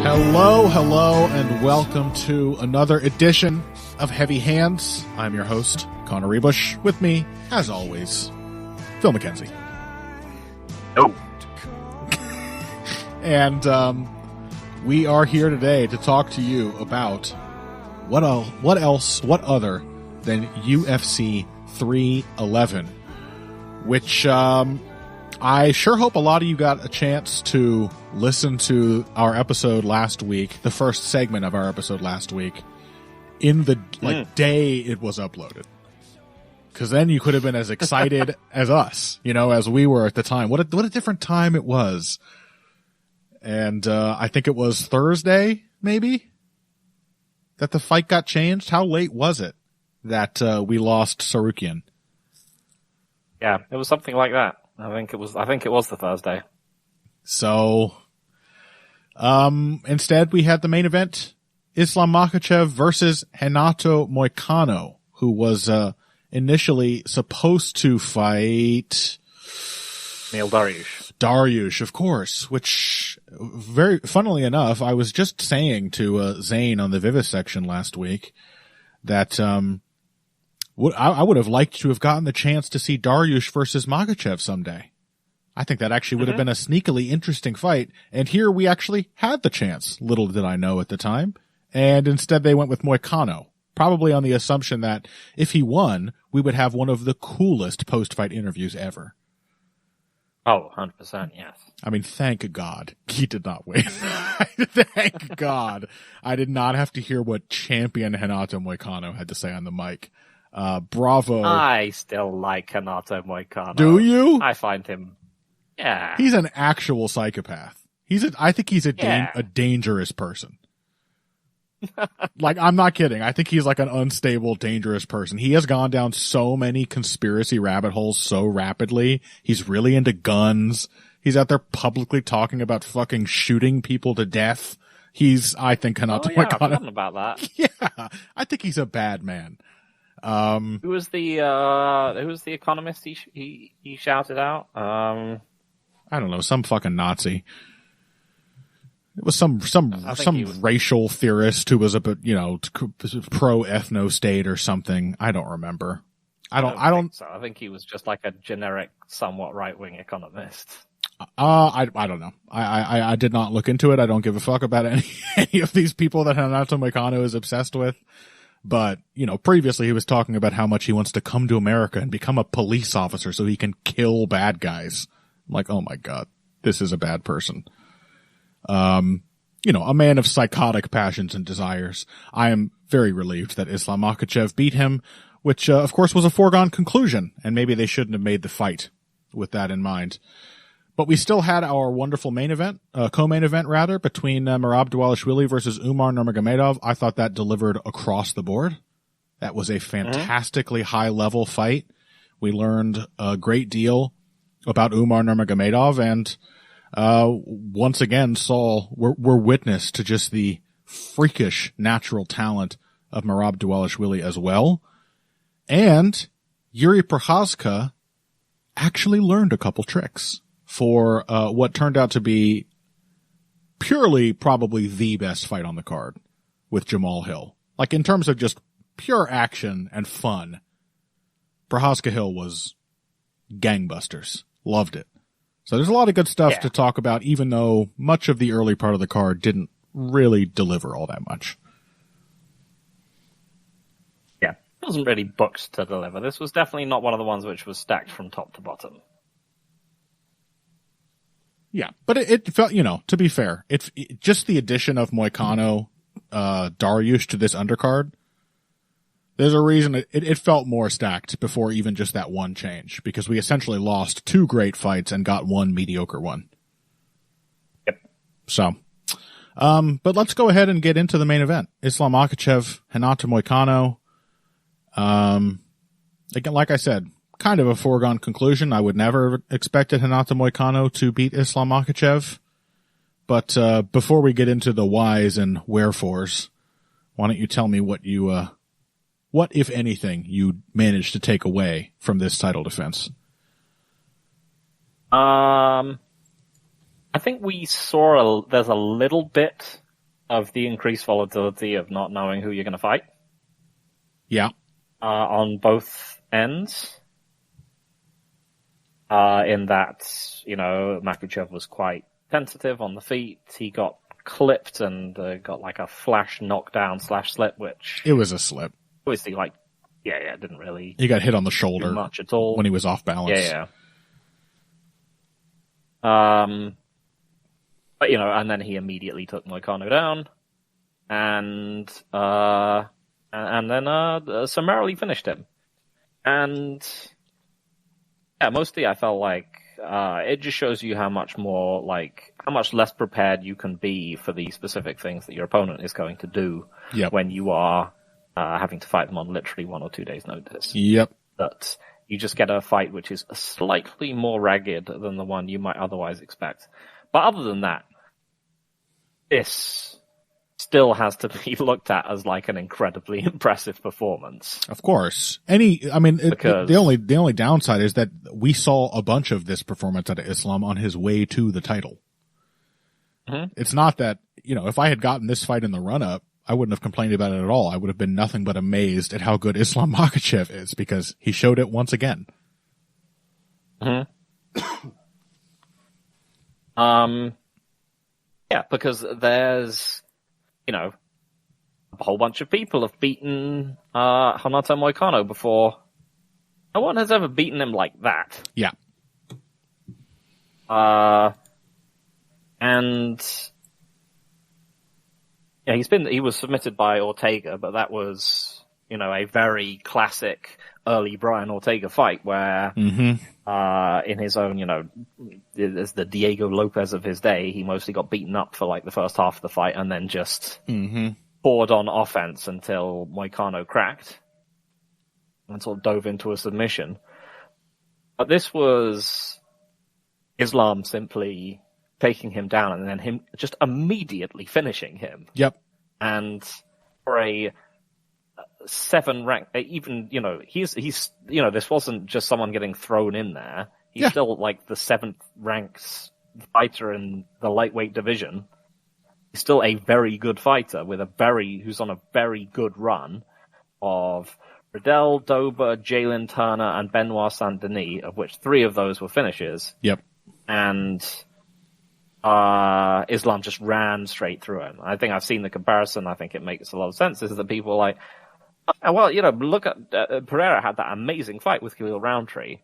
Hello, and welcome to another edition of Heavy Hands. I'm your host, Connor Rebush. With me, as always, Phil McKenzie. Oh. And we are here today to talk to you about what other than UFC 311, which I sure hope a lot of you got a chance to listen to our episode last week, the first segment of our episode last week, in the day it was uploaded. Because then you could have been as excited as us, as we were at the time. What a different time it was. And I think it was Thursday, maybe, that the fight got changed. How late was it that we lost Sarukian? Yeah, it was something like that. I think it was the Thursday. So, instead we had the main event, Islam Makhachev versus Renato Moicano, who was, initially supposed to fight Neil Dariush. Dariush, of course, which, very funnily enough, I was just saying to, Zane on the Vivisection last week that, I would have liked to have gotten the chance to see Dariush versus Makhachev someday. I think that actually would have been a sneakily interesting fight. And here we actually had the chance. Little did I know at the time. And instead they went with Moicano, probably on the assumption that if he won, we would have one of the coolest post-fight interviews ever. Oh, 100%, yes. I mean, thank God he did not win. Thank God I did not have to hear what champion Renato Moicano had to say on the mic. Bravo. I still like Renato Moicano. Do you? I find him, yeah. He's an actual psychopath. I think he's a dangerous person. Like, I'm not kidding. I think he's like an unstable, dangerous person. He has gone down so many conspiracy rabbit holes so rapidly. He's really into guns. He's out there publicly talking about fucking shooting people to death. I think Renato Moicano. I've forgotten about that. Yeah. I think he's a bad man. Who was the economist he shouted out? I don't know, some fucking Nazi. It was some racial theorist who was pro ethno state or something. I don't remember. I don't. So I think he was just like a generic, somewhat right wing economist. I don't know. I did not look into it. I don't give a fuck about any of these people that Renato Moicano is obsessed with. But, previously he was talking about how much he wants to come to America and become a police officer so he can kill bad guys. I'm like, oh my God, this is a bad person. A man of psychotic passions and desires. I am very relieved that Islam Makhachev beat him, which, of course, was a foregone conclusion, and maybe they shouldn't have made the fight with that in mind. But we still had our wonderful main event, co-main event rather, between Merab Dvalishvili versus Umar Nurmagomedov. I thought that delivered across the board. That was a fantastically high-level fight. We learned a great deal about Umar Nurmagomedov, and once again we're witness to just the freakish natural talent of Merab Dvalishvili as well. And Yuri Prochazka actually learned a couple tricks for what turned out to be purely probably the best fight on the card with Jamal Hill. Like, in terms of just pure action and fun, Prochazka Hill was gangbusters. Loved it. So there's a lot of good stuff to talk about, even though much of the early part of the card didn't really deliver all that much. Yeah, it wasn't really booked to deliver. This was definitely not one of the ones which was stacked from top to bottom. Yeah, but it felt, to be fair, it's just the addition of Moicano, Dariush to this undercard. There's a reason it felt more stacked before even just that one change, because we essentially lost two great fights and got one mediocre one. Yep. So, but let's go ahead and get into the main event. Islam Makhachev, Renato Moicano. Again, like I said, kind of a foregone conclusion. I would never have expected Renato Moicano to beat Islam Makhachev. But before we get into the whys and wherefores, why don't you tell me what if anything, you managed to take away from this title defense? I think we saw there's a little bit of the increased volatility of not knowing who you're going to fight. Yeah. On both ends. In that, Makhachev was quite tentative on the feet. He got clipped and got like a flash knockdown / slip, which... It was a slip. Obviously, it didn't really... He got hit on the shoulder much at all. when he was off balance. Yeah. But, and then he immediately took Moicano down and then summarily finished him. And yeah, mostly I felt like it just shows you how much less prepared you can be for the specific things that your opponent is going to do when you are having to fight them on literally 1 or 2 days' notice. Yep. That you just get a fight which is slightly more ragged than the one you might otherwise expect. But other than that, this still has to be looked at as like an incredibly impressive performance. Of course. The only downside is that we saw a bunch of this performance out of Islam on his way to the title. Mm-hmm. It's not that, if I had gotten this fight in the run-up, I wouldn't have complained about it at all. I would have been nothing but amazed at how good Islam Makhachev is because he showed it once again. Mm-hmm. Yeah, because there's, a whole bunch of people have beaten Renato Moicano before. No one has ever beaten him like that. Yeah. And yeah, he was submitted by Ortega, but that was, a very classic early Brian Ortega fight where, in his own, as the Diego Lopez of his day, he mostly got beaten up for like the first half of the fight and then just poured on offense until Moicano cracked and sort of dove into a submission. But this was Islam simply taking him down and then him just immediately finishing him. Yep. And for a 7 rank, even, he's this wasn't just someone getting thrown in there. He's still like the 7th ranked fighter in the lightweight division. He's still a very good fighter who's on a very good run of Riddell, Dober, Jalen Turner, and Benoit Saint-Denis, of which 3 of those were finishes. Yep. And Islam just ran straight through him. I think I've seen the comparison. I think it makes a lot of sense. Is that people are like, oh, well, look at Pereira had that amazing fight with Khalil Roundtree,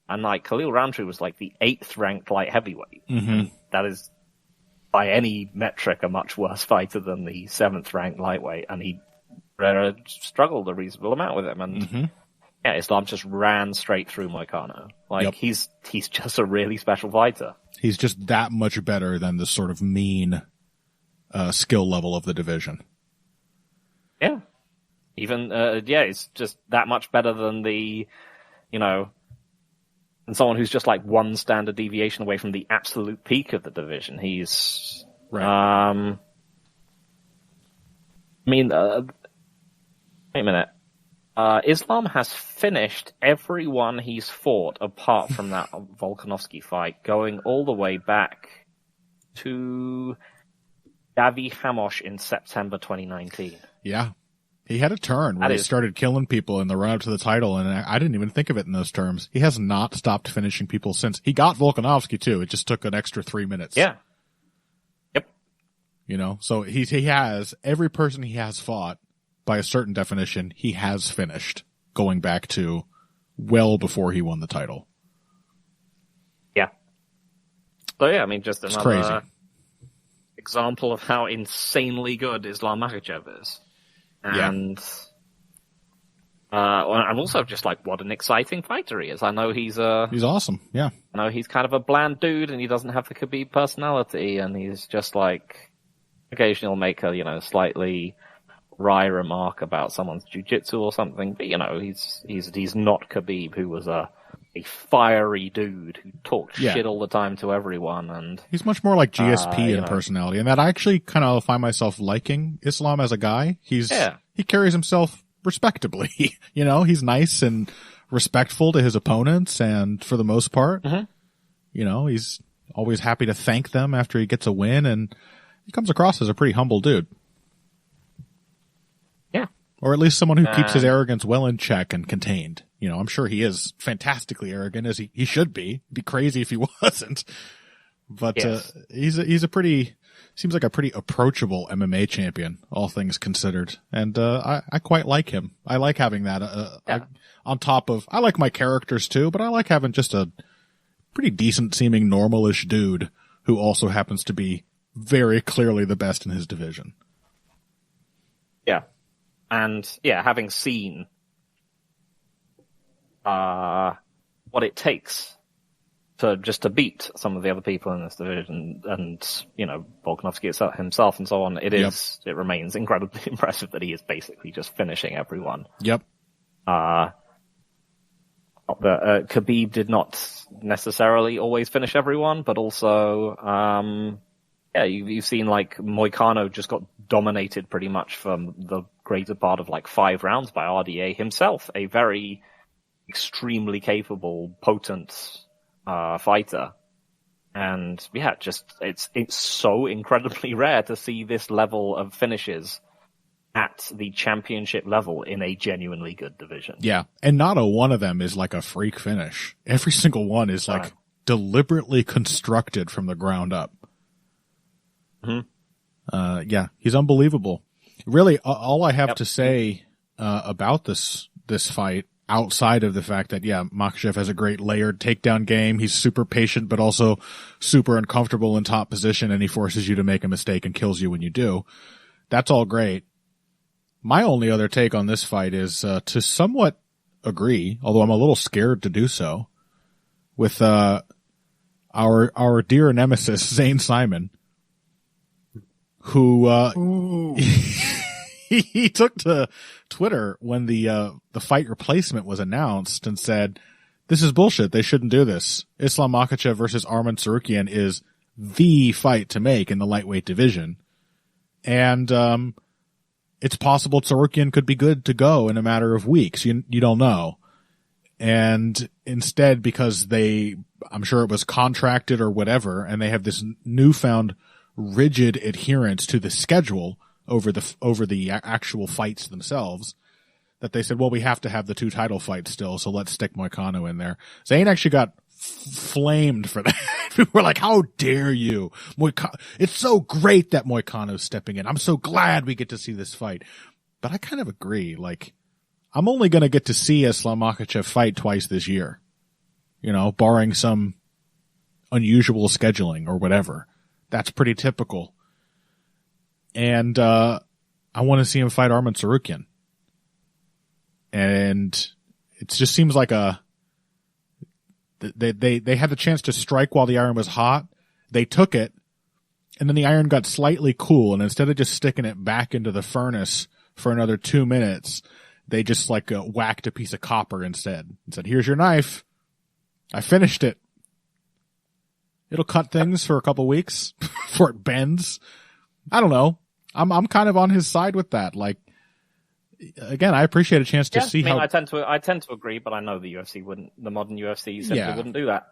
and like Khalil Roundtree was like the 8th ranked light heavyweight. Mm-hmm. That is, by any metric, a much worse fighter than the 7th ranked lightweight, and Pereira struggled a reasonable amount with him, and yeah, Islam just ran straight through Moicano. Like he's just a really special fighter. He's just that much better than the sort of mean skill level of the division. Yeah. Even, it's just that much better than than someone who's just like one standard deviation away from the absolute peak of the division. He's, right. wait a minute. Islam has finished everyone he's fought apart from that Volkanovski fight, going all the way back to Davi Hamosh in September 2019. Yeah. He had a turn where he started killing people in the run-up to the title, and I didn't even think of it in those terms. He has not stopped finishing people since. He got Volkanovski, too. It just took an extra 3 minutes. Yeah. Yep. So he has, every person he has fought, by a certain definition, he has finished, going back to well before he won the title. Yeah. So yeah, just it's another crazy example of how insanely good Islam Makhachev is. And and also just like what an exciting fighter he is. I know he's awesome. Yeah. I know he's kind of a bland dude and he doesn't have the Khabib personality, and he's just like occasionally he'll make a slightly wry remark about someone's jiu-jitsu or something, but he's not Khabib, who was a fiery dude who talked shit all the time to everyone, and he's much more like GSP in personality, and that I actually kind of find myself liking Islam as a guy. He carries himself respectably. He's nice and respectful to his opponents, and for the most part, he's always happy to thank them after he gets a win, and he comes across as a pretty humble dude. Yeah. Or at least someone who keeps his arrogance well in check and contained. You know, I'm sure he is fantastically arrogant, as he should be. It'd be crazy if he wasn't. But yes. He's a pretty, seems like a pretty approachable MMA champion, all things considered. And I quite like him. I like having that on top of, I like my characters too, but I like having just a pretty decent seeming normalish dude who also happens to be very clearly the best in his division. Yeah. And yeah, having seen what it takes to beat some of the other people in this division, and you know, Volkanovski himself and so on, it remains incredibly impressive that he is basically just finishing everyone. Yep. Khabib did not necessarily always finish everyone, but also, you've seen like Moicano just got dominated pretty much from the greater part of like 5 rounds by RDA himself, a very extremely capable, potent fighter. And yeah, just it's so incredibly rare to see this level of finishes at the championship level in a genuinely good division. Yeah, and not a one of them is like a freak finish. Every single one is like deliberately constructed from the ground up. Mm-hmm. Yeah, he's unbelievable. Really, all I have to say about this fight, outside of the fact that, yeah, Makhachev has a great layered takedown game. He's super patient, but also super uncomfortable in top position, and he forces you to make a mistake and kills you when you do. That's all great. My only other take on this fight is to somewhat agree, although I'm a little scared to do so, with our dear nemesis, Zane Simon, who he took to Twitter when the fight replacement was announced and said, "This is bullshit. They shouldn't do this. Islam Makhachev versus Arman Tsarukyan is the fight to make in the lightweight division. And it's possible Tsarukyan could be good to go in a matter of weeks. You don't know." And instead, because I'm sure it was contracted or whatever, and they have this newfound rigid adherence to the schedule over the actual fights themselves, that they said, well, we have to have the 2 title fights still, so let's stick Moicano in there. Zane actually got flamed for that. People were like, how dare you? It's so great that Moicano's stepping in. I'm so glad we get to see this fight. But I kind of agree. Like, I'm only going to get to see Islam Makhachev fight twice this year, you know, barring some unusual scheduling or whatever. That's pretty typical. And I want to see him fight Arman Tsarukyan. And it just seems like they had the chance to strike while the iron was hot. They took it, and then the iron got slightly cool, and instead of just sticking it back into the furnace for another 2 minutes, they just like whacked a piece of copper instead and said, "Here's your knife. I finished it. It'll cut things for a couple weeks before it bends." I don't know. I'm kind of on his side with that. Like, again, I appreciate a chance to see how. I tend to agree, but I know the UFC wouldn't. The modern UFC simply wouldn't do that.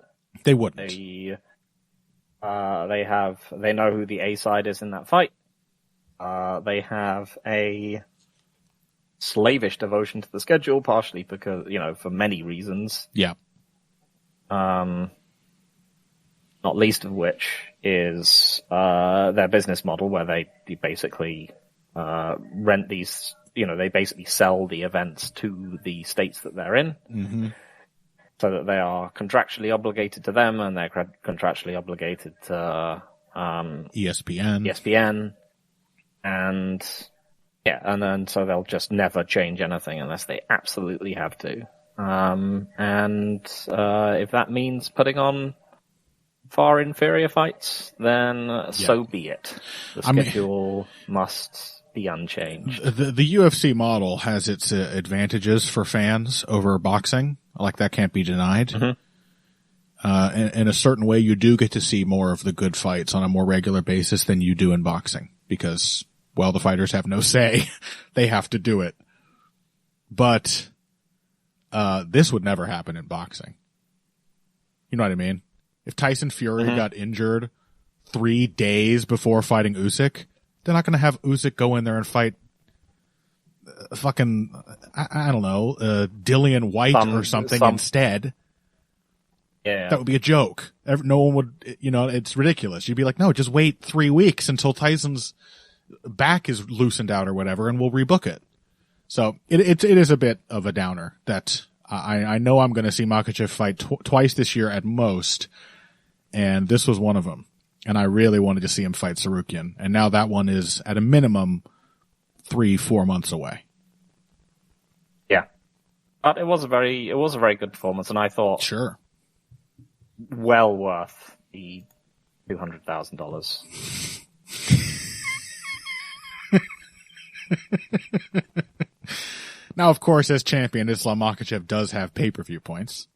They wouldn't. They know who the A side is in that fight. They have a slavish devotion to the schedule, partially because, you know, for many reasons. Yeah. Not least of which is their business model, where they basically rent these, you know, they basically sell the events to the states that they're in, so that they are contractually obligated to them, and they're contractually obligated to ESPN, and then so they'll just never change anything unless they absolutely have to. If that means putting on far inferior fights, then so be it. The schedule must be unchanged. The UFC model has its advantages for fans over boxing. Like, that can't be denied. In a certain way, you do get to see more of the good fights on a more regular basis than you do in boxing, because, well, the fighters have no say. They have to do it. But this would never happen in boxing. You know what I mean? If Tyson Fury got injured 3 days before fighting Usyk. They're not going to have Usyk go in there and fight fucking, I don't know, Dillian White or something instead. Yeah. That would be a joke. No one would, it's ridiculous. You'd be like, no, just wait 3 weeks until Tyson's back is loosened out or whatever, and we'll rebook it. So it is a bit of a downer that I know I'm going to see Makhachev fight twice this year at most, and this was one of them. And I really wanted to see him fight Sarukian. And now that one is at a minimum 3-4 months away. Yeah. But it was a very good performance, and I thought sure, well worth the $200,000. Now, of course, as champion, Islam Makhachev does have pay-per-view points.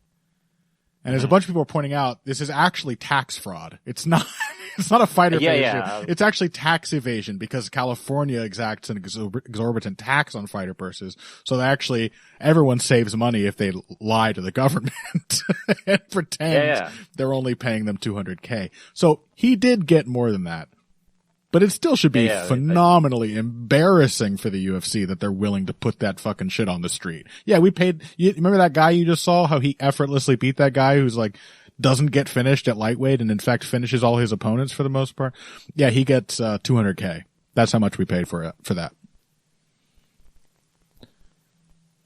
And as a bunch of people are pointing out, this is actually tax fraud. It's not a fighter evasion. Yeah. It's actually tax evasion because California exacts an exorbitant tax on fighter purses. So everyone saves money if they lie to the government and pretend they're only paying them $200K. So he did get more than that. But it still should be phenomenally embarrassing for the UFC that they're willing to put that fucking shit on the street. Yeah, we paid, you remember that guy you just saw, how he effortlessly beat that guy who's like, doesn't get finished at lightweight and in fact finishes all his opponents for the most part? Yeah, he gets, $200K. That's how much we paid for that.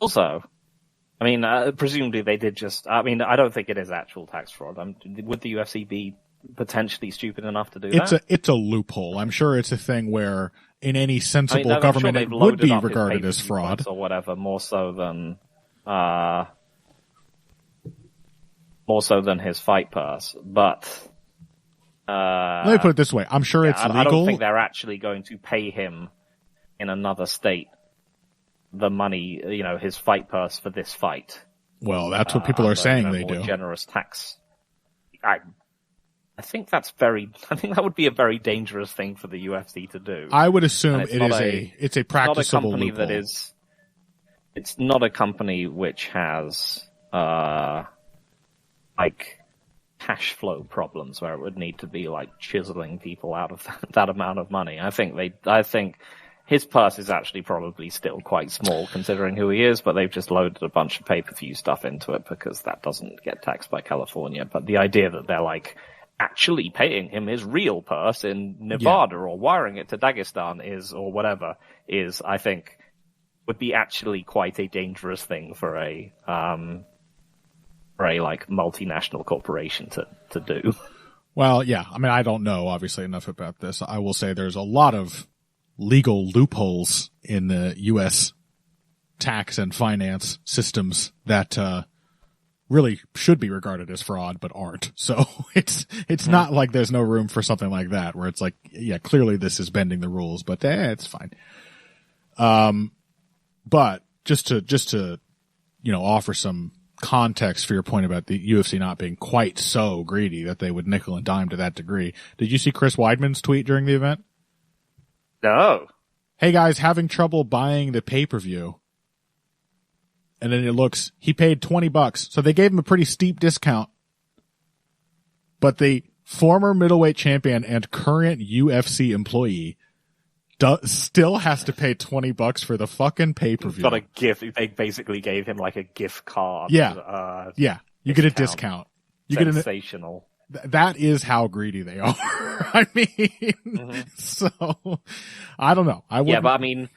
Also, I mean, presumably they did I don't think it is actual tax fraud. Would the UFC be potentially stupid enough to do that? It's a loophole. I'm sure it's a thing where in any sensible government it would be regarded as fraud or whatever, more so than his fight purse. But let me put it this way: I'm sure it's legal. I don't think they're actually going to pay him in another state the money, his fight purse for this fight. Well, that's what people are saying they do. Generous tax. I think that would be a very dangerous thing for the UFC to do. I would assume it's a practicable loophole. It's not a company which has, cash flow problems where it would need to be chiseling people out of that amount of money. I think his purse is actually probably still quite small considering who he is, but they've just loaded a bunch of pay-per-view stuff into it because that doesn't get taxed by California. But the idea that they're actually paying him his real purse in Nevada or wiring it to Dagestan is, I think, would be actually quite a dangerous thing for a multinational corporation to do. Well, yeah. I mean, I don't know obviously enough about this. I will say there's a lot of legal loopholes in the U.S. tax and finance systems that, really should be regarded as fraud, but aren't. So it's not like there's no room for something like that where it's like, yeah, clearly this is bending the rules, but it's fine. But just to, offer some context for your point about the UFC not being quite so greedy that they would nickel and dime to that degree. Did you see Chris Weidman's tweet during the event? No. Hey guys, having trouble buying the pay-per-view. And then he paid $20. So they gave him a pretty steep discount. But the former middleweight champion and current UFC employee still has to pay $20 for the fucking pay-per-view. Got a gift. They basically gave him a gift card. Yeah. You get a discount. Sensational. That is how greedy they are. I mean, so I don't know. But I mean,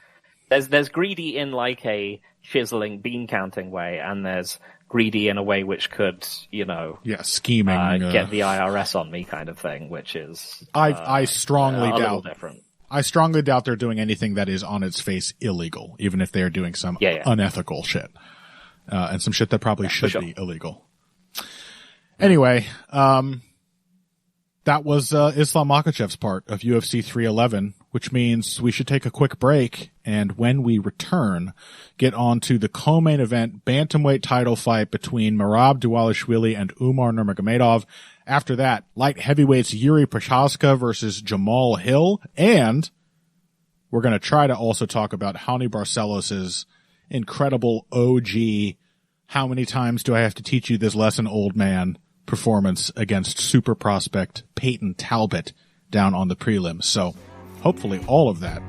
there's greedy in a chiseling, bean counting way, and there's greedy in a way which could, scheming, get the IRS on me kind of thing, which is I strongly doubt. A little different. I strongly doubt they're doing anything that is on its face illegal, even if they're doing some unethical shit, and some shit that probably should be illegal. Anyway, that was Islam Makhachev's part of UFC 311, which means we should take a quick break, and when we return, get on to the co-main event bantamweight title fight between Merab Dvalishvili and Umar Nurmagomedov. After that, light heavyweights Yuri Prochazka versus Jamal Hill, and we're going to try to also talk about Raoni Barcelos' incredible OG, how many times do I have to teach you this lesson, old man, performance against super prospect Peyton Talbot down on the prelims. So hopefully all of that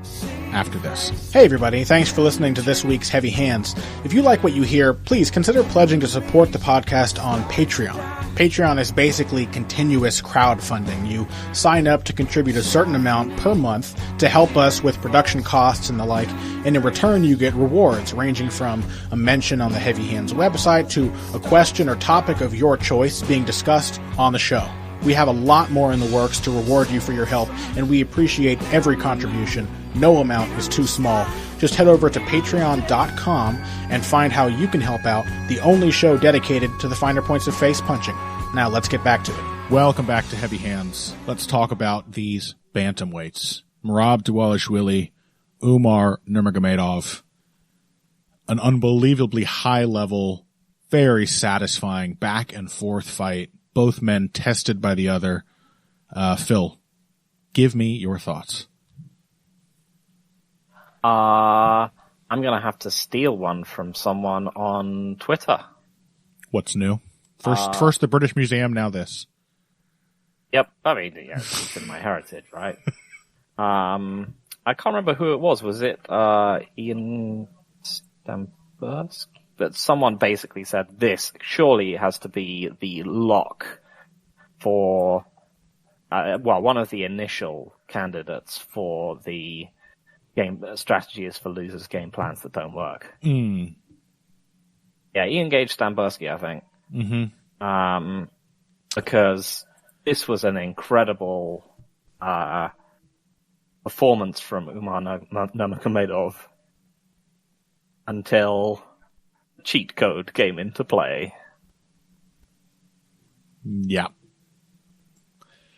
after this. Hey everybody, thanks for listening to this week's Heavy Hands. If you like what you hear, please consider pledging to support the podcast on Patreon. Patreon is basically continuous crowdfunding. You sign up to contribute a certain amount per month to help us with production costs and the like, and in return you get rewards ranging from a mention on the Heavy Hands website to a question or topic of your choice being discussed on the show. We have a lot more in the works to reward you for your help, and we appreciate every contribution. No amount is too small. Just head over to patreon.com and find how you can help out, the only show dedicated to the finer points of face punching. Now let's get back to it. Welcome back to Heavy Hands. Let's talk about these bantamweights. Merab Dvalishvili, Umar Nurmagomedov. An unbelievably high level, very satisfying back and forth fight. Both men tested by the other. Phil, give me your thoughts. I'm going to have to steal one from someone on Twitter. What's new? First the British Museum, now this. Yep. I mean, yeah, it's in my heritage, right? I can't remember who it was. Was it Ian Stambursky? But someone basically said this surely has to be the lock for, one of the initial candidates for the game strategy is for losers game plans that don't work. Mm. Yeah, Ian Gage Stambursky, I think. Mm-hmm. Because this was an incredible performance from Umar Nurmagomedov until cheat code came into play. Yeah.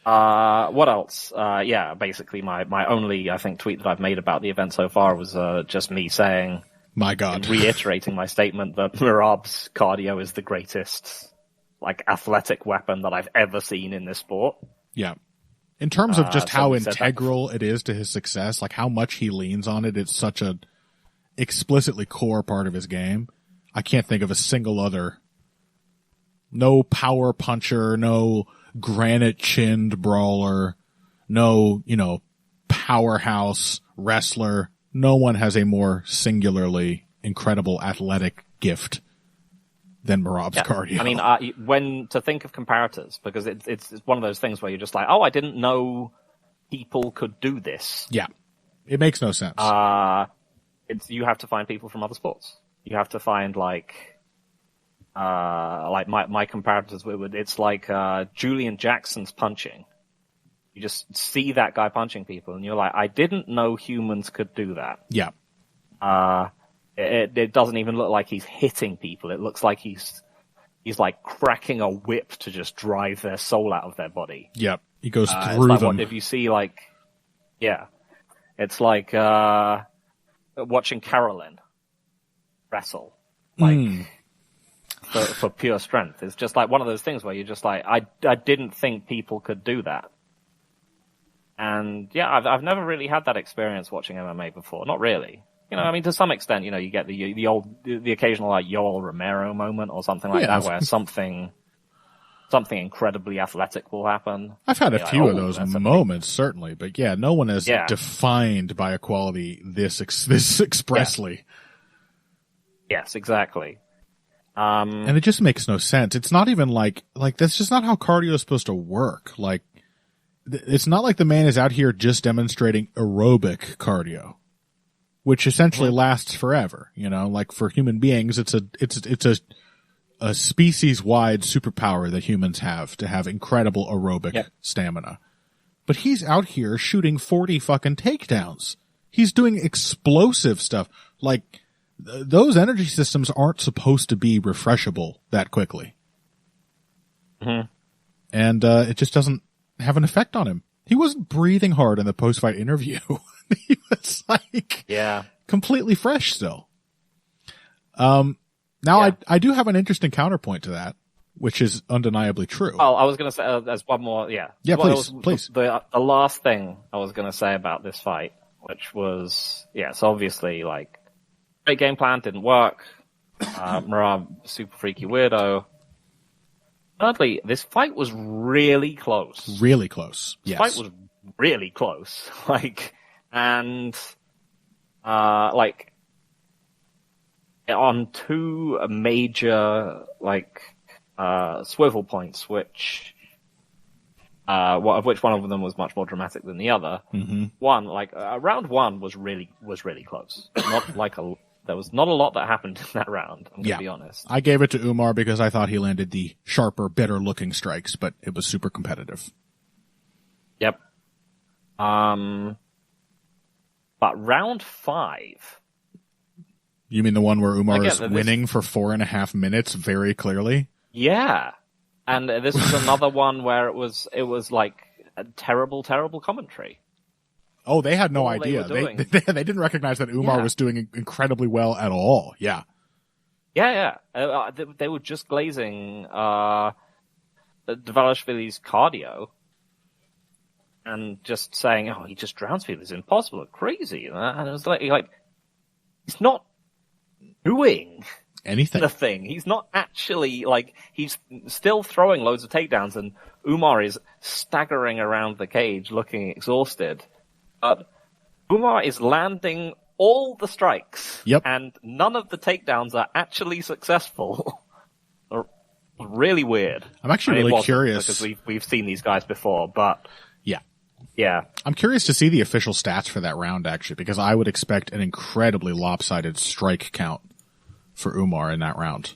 What else? Basically my only, I think, tweet that I've made about the event so far was just me saying, my God, reiterating my statement that Merab's cardio is the greatest, athletic weapon that I've ever seen in this sport. Yeah. In terms of just how integral it is to his success, how much he leans on it, it's such a explicitly core part of his game. I can't think of a single other. No power puncher, no granite-chinned brawler, no, powerhouse wrestler. No one has a more singularly incredible athletic gift than Merab's cardio. I mean, when to think of comparators, because it's one of those things where you're just like, oh, I didn't know people could do this. Yeah. It makes no sense. You have to find people from other sports. You have to find my comparators. It's like Julian Jackson's punching. You just see that guy punching people, and you're like, I didn't know humans could do that. Yeah. It doesn't even look like he's hitting people. It looks like he's like cracking a whip to just drive their soul out of their body. Yep. He goes through it's like them. If you see it's like watching Carolyn wrestle, for pure strength. It's just like one of those things where you're just like, I didn't think people could do that. And yeah, I've never really had that experience watching MMA before. Not really. I mean, to some extent, you get the occasional Yoel Romero moment or something like that, where something incredibly athletic will happen. I've had a few of those moments, certainly, but yeah, no one is defined by a quality this expressly. Yes, exactly. And it just makes no sense. It's not even like that's just not how cardio is supposed to work. It's not like the man is out here just demonstrating aerobic cardio, which essentially lasts forever. For human beings, it's a species-wide superpower that humans have to have incredible aerobic stamina. But he's out here shooting 40 fucking takedowns. He's doing explosive stuff. Those energy systems aren't supposed to be refreshable that quickly. Mm-hmm. And it just doesn't have an effect on him. He wasn't breathing hard in the post-fight interview. He was completely fresh still. Now I do have an interesting counterpoint to that, which is undeniably true. Oh, I was going to say, there's one more, Yeah, please. The last thing I was going to say about this fight, which was, so obviously, great game plan, didn't work. Merab, super freaky weirdo. Thirdly, this fight was really close. Really close, yes. This fight was really close. On two major, swivel points, which one of them was much more dramatic than the other. Mm-hmm. Round one was really close. There was not a lot that happened in that round, I'm going to be honest. I gave it to Umar because I thought he landed the sharper, better looking strikes, but it was super competitive. Yep. But round 5. You mean the one where Umar is winning for 4.5 minutes very clearly? Yeah. And this was another one where it was like a terrible commentary. Oh, they had no idea. They didn't recognize that Umar was doing incredibly well at all. Yeah. Yeah. They were just glazing Dvalishvili's cardio and just saying, "Oh, he just drowns people. It's impossible. It's crazy." And it was like he's not doing anything. He's not actually he's still throwing loads of takedowns, and Umar is staggering around the cage, looking exhausted. But Umar is landing all the strikes, and none of the takedowns are actually successful. Really weird. I'm actually really curious because we've seen these guys before, but yeah. I'm curious to see the official stats for that round actually, because I would expect an incredibly lopsided strike count for Umar in that round.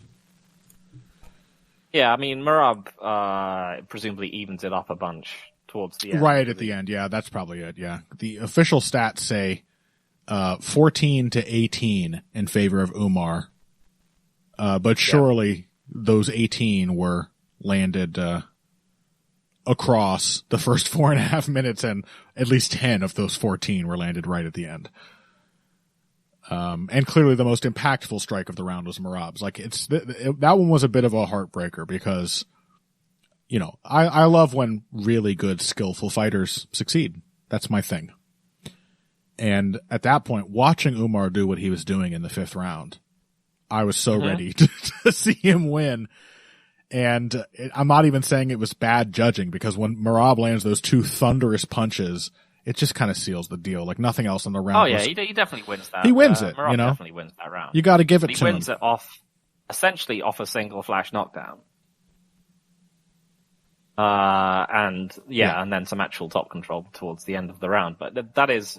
Yeah, I mean Merab presumably evens it up a bunch towards the end. Right at the end, yeah, that's probably it, yeah. The official stats say 14-18 in favor of Umar. But surely those 18 were landed across the first 4.5 minutes, and at least 10 of those 14 were landed right at the end. And clearly the most impactful strike of the round was Merab's. That one was a bit of a heartbreaker because, I love when really good, skillful fighters succeed. That's my thing. And at that point, watching Umar do what he was doing in the 5th round, I was so ready to see him win. And I'm not even saying it was bad judging, because when Merab lands those 2 thunderous punches, it just kind of seals the deal. Like nothing else in the round. Oh yeah, he definitely wins that. He wins it. Merab definitely wins that round. You got to give it to him. He wins it essentially off a single flash knockdown. And then some actual top control towards the end of the round. But that is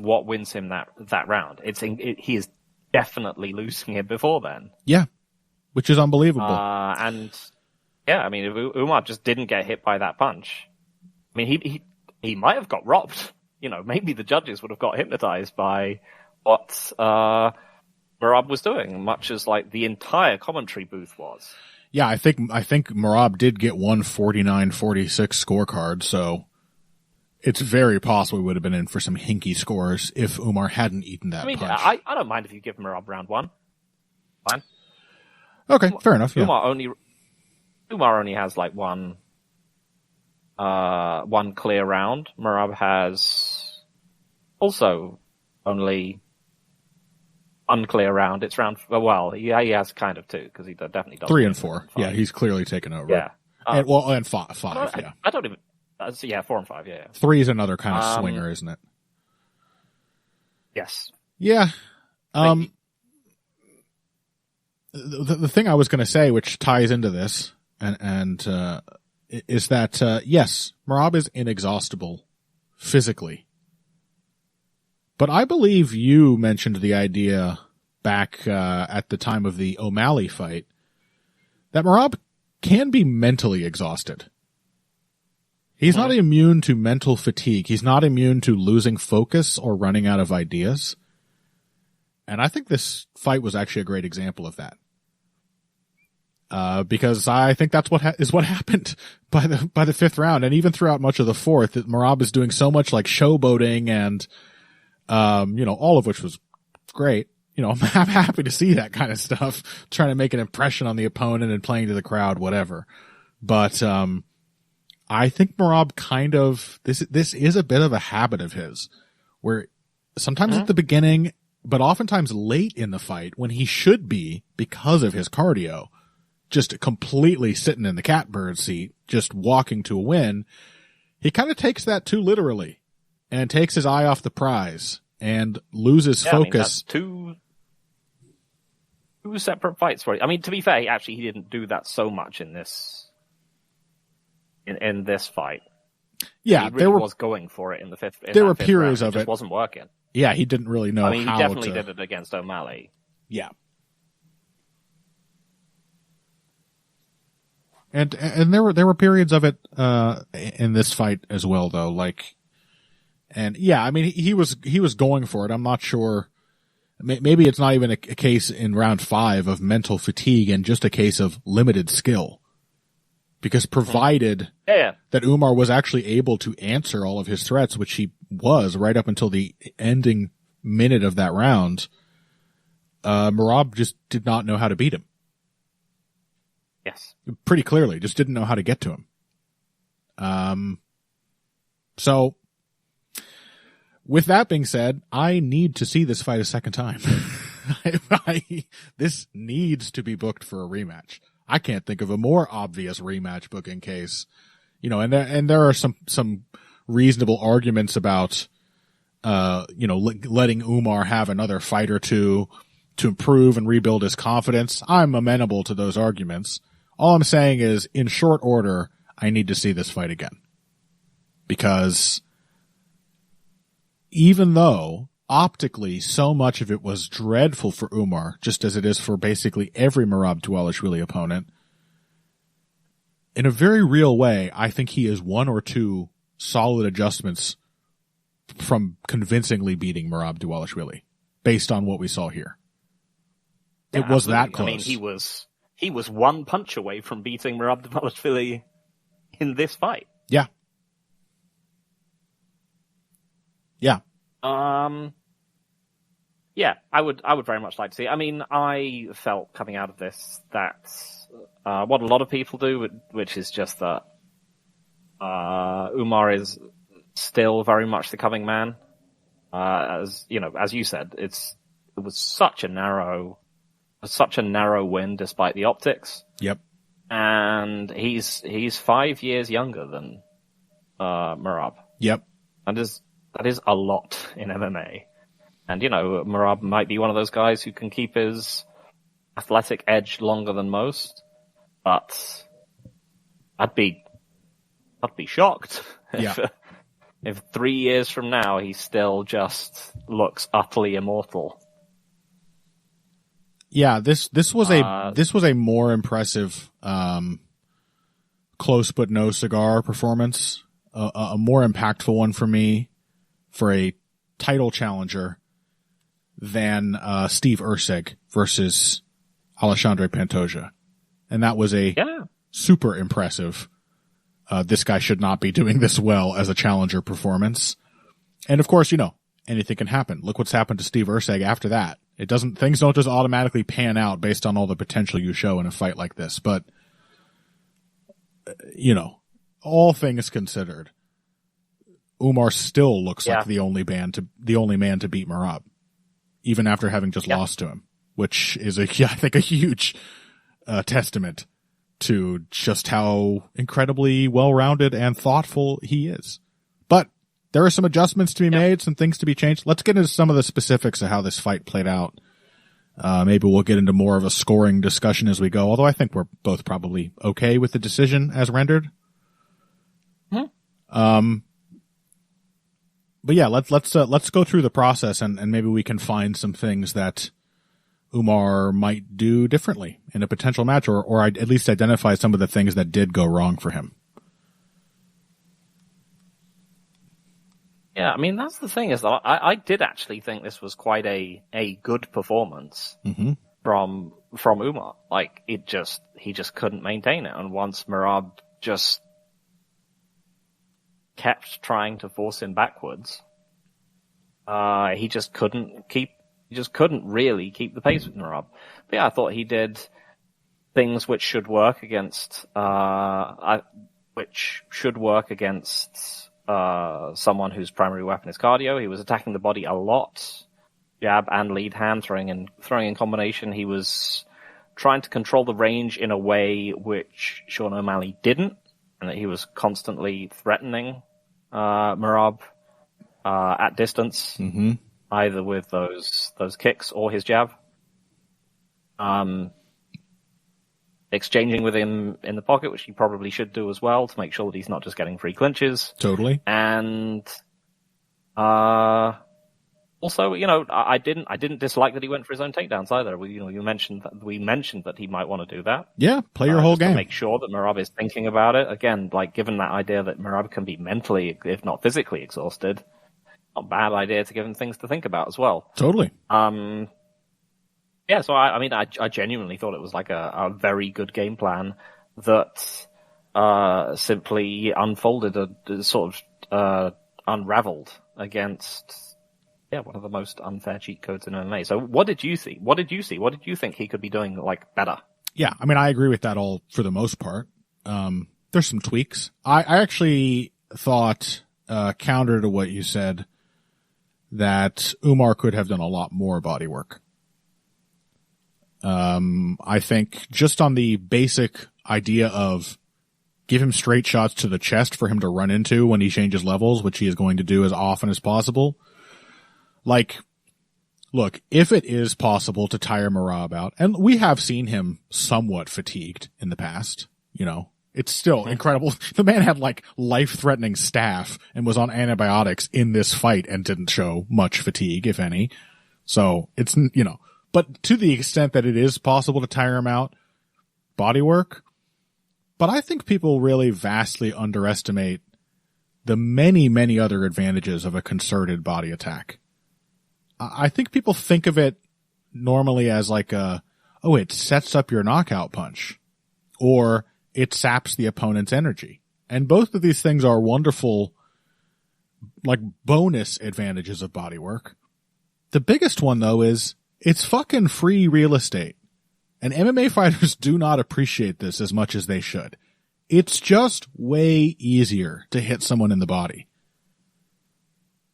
what wins him that round. He is definitely losing it before then. Yeah, which is unbelievable. Umar just didn't get hit by that punch. I mean, he might have got robbed. Maybe the judges would have got hypnotized by what Merab was doing, much as the entire commentary booth was. Yeah, I think Merab did get 149-46 scorecard, so it's very possible we would have been in for some hinky scores if Umar hadn't eaten that punch. I don't mind if you give Merab round 1. Fine. Okay, fair enough. Yeah. Umar only has one clear round. Merab has also only unclear round. It's round. He has kind of 2 because he definitely does 3 and 4. Yeah, he's clearly taken over. Yeah, and 5. Yeah, I don't even. 4 and 5. Yeah. 3 is another kind of swinger, isn't it? Yes. Yeah. The thing I was going to say, which ties into this, and is that yes, Merab is inexhaustible physically. But I believe you mentioned the idea back at the time of the O'Malley fight that Merab can be mentally exhausted. He's not immune to mental fatigue. He's not immune to losing focus or running out of ideas. And I think this fight was actually a great example of that. Because I think that's what happened by the 5th round, and even throughout much of the 4th, that Merab is doing so much showboating and all of which was great. I'm happy to see that kind of stuff, trying to make an impression on the opponent and playing to the crowd, whatever. But, I think Merab this is a bit of a habit of his, where sometimes at the beginning, but oftentimes late in the fight, when he should be, because of his cardio, just completely sitting in the catbird seat, just walking to a win, He kind of takes that too literally and takes his eye off the prize and loses focus. I mean, that's two separate fights for it. I mean, to be fair, he didn't do that so much in this fight. Yeah, he really was going for it in the fifth. There were periods of it just wasn't working. Yeah, he didn't really know. I mean, how he definitely did it against O'Malley. Yeah, and there were periods of it in this fight as well, though. I mean, he was going for it. I'm not sure. Maybe it's not even a case in round 5 of mental fatigue and just a case of limited skill. Because provided that Umar was actually able to answer all of his threats, which he was right up until the ending minute of that round, Merab just did not know how to beat him. Yes. Pretty clearly, just didn't know how to get to him. So, with that being said, I need to see this fight a second time. This needs to be booked for a rematch. I can't think of a more obvious rematch booking case, and there are some reasonable arguments about, letting Umar have another fight or two to improve and rebuild his confidence. I'm amenable to those arguments. All I'm saying is, in short order, I need to see this fight again. Because even though optically so much of it was dreadful for Umar, just as it is for basically every Merab Dvalishvili opponent, in a very real way, I think he is one or two solid adjustments from convincingly beating Merab Dvalishvili, based on what we saw here. Yeah, it was that close. I mean, he was one punch away from beating Merab Dvalishvili in this fight. Yeah. Yeah. Yeah, I would very much like to see. I mean, I felt coming out of this that what a lot of people do, which is just that Umar is still very much the coming man. As you said, it was such a narrow win despite the optics. Yep. And he's 5 years younger than Merab. Yep. That is a lot in MMA. And, Merab might be one of those guys who can keep his athletic edge longer than most, but I'd be shocked if 3 years from now he still just looks utterly immortal. Yeah, this was a more impressive close but no cigar performance, a more impactful one for me for a title challenger than Steve Erceg versus Alexandre Pantoja. And that was a super impressive, this guy should not be doing this well as a challenger performance. And of course, anything can happen. Look what's happened to Steve Erceg after that. Things don't just automatically pan out based on all the potential you show in a fight like this. But, all things considered, Umar still looks like the only man to beat Merab, even after having just lost to him, which is I think a huge testament to just how incredibly well-rounded and thoughtful he is. But there are some adjustments to be made, some things to be changed. Let's get into some of the specifics of how this fight played out. Maybe we'll get into more of a scoring discussion as we go, although I think we're both probably okay with the decision as rendered. But yeah, let's go through the process and maybe we can find some things that Umar might do differently in a potential match, or at least identify some of the things that did go wrong for him. Yeah, I mean, that's the thing is that I did actually think this was quite a good performance from Umar. Like, he just couldn't maintain it. And once Merab just kept trying to force him backwards, he just couldn't really keep the pace with Merab. But yeah, I thought he did things which should work against someone whose primary weapon is cardio. He was attacking the body a lot, jab and lead hand, throwing in combination. He was trying to control the range in a way which Sean O'Malley didn't, and that he was constantly threatening Merab at distance, either with those kicks or his jab. Exchanging with him in the pocket, which he probably should do as well to make sure that he's not just getting free clinches. Totally. And also, I didn't dislike that he went for his own takedowns either. We mentioned that he might want to do that. Yeah, play your whole game. To make sure that Merab is thinking about it. Again, like given that idea that Merab can be mentally, if not physically exhausted, not a bad idea to give him things to think about as well. Totally. Yeah, so I genuinely thought it was like a very good game plan that simply unfolded, sort of unraveled against one of the most unfair cheat codes in MMA. So what did you see? What did you think he could be doing like better? Yeah, I mean, I agree with that all for the most part. There's some tweaks. I actually thought, counter to what you said, that Umar could have done a lot more body work. I think just on the basic idea of give him straight shots to the chest for him to run into when he changes levels, which he is going to do as often as possible. Like, look, if it is possible to tire Merab out, and we have seen him somewhat fatigued in the past, it's still incredible. The man had like life-threatening staph and was on antibiotics in this fight and didn't show much fatigue, if any. So it's, but to the extent that it is possible to tire him out, body work. But I think people really vastly underestimate the many, many other advantages of a concerted body attack. I think people think of it normally as like it sets up your knockout punch, or it saps the opponent's energy. And both of these things are wonderful, like bonus advantages of body work. The biggest one though is it's fucking free real estate. And MMA fighters do not appreciate this as much as they should. It's just way easier to hit someone in the body.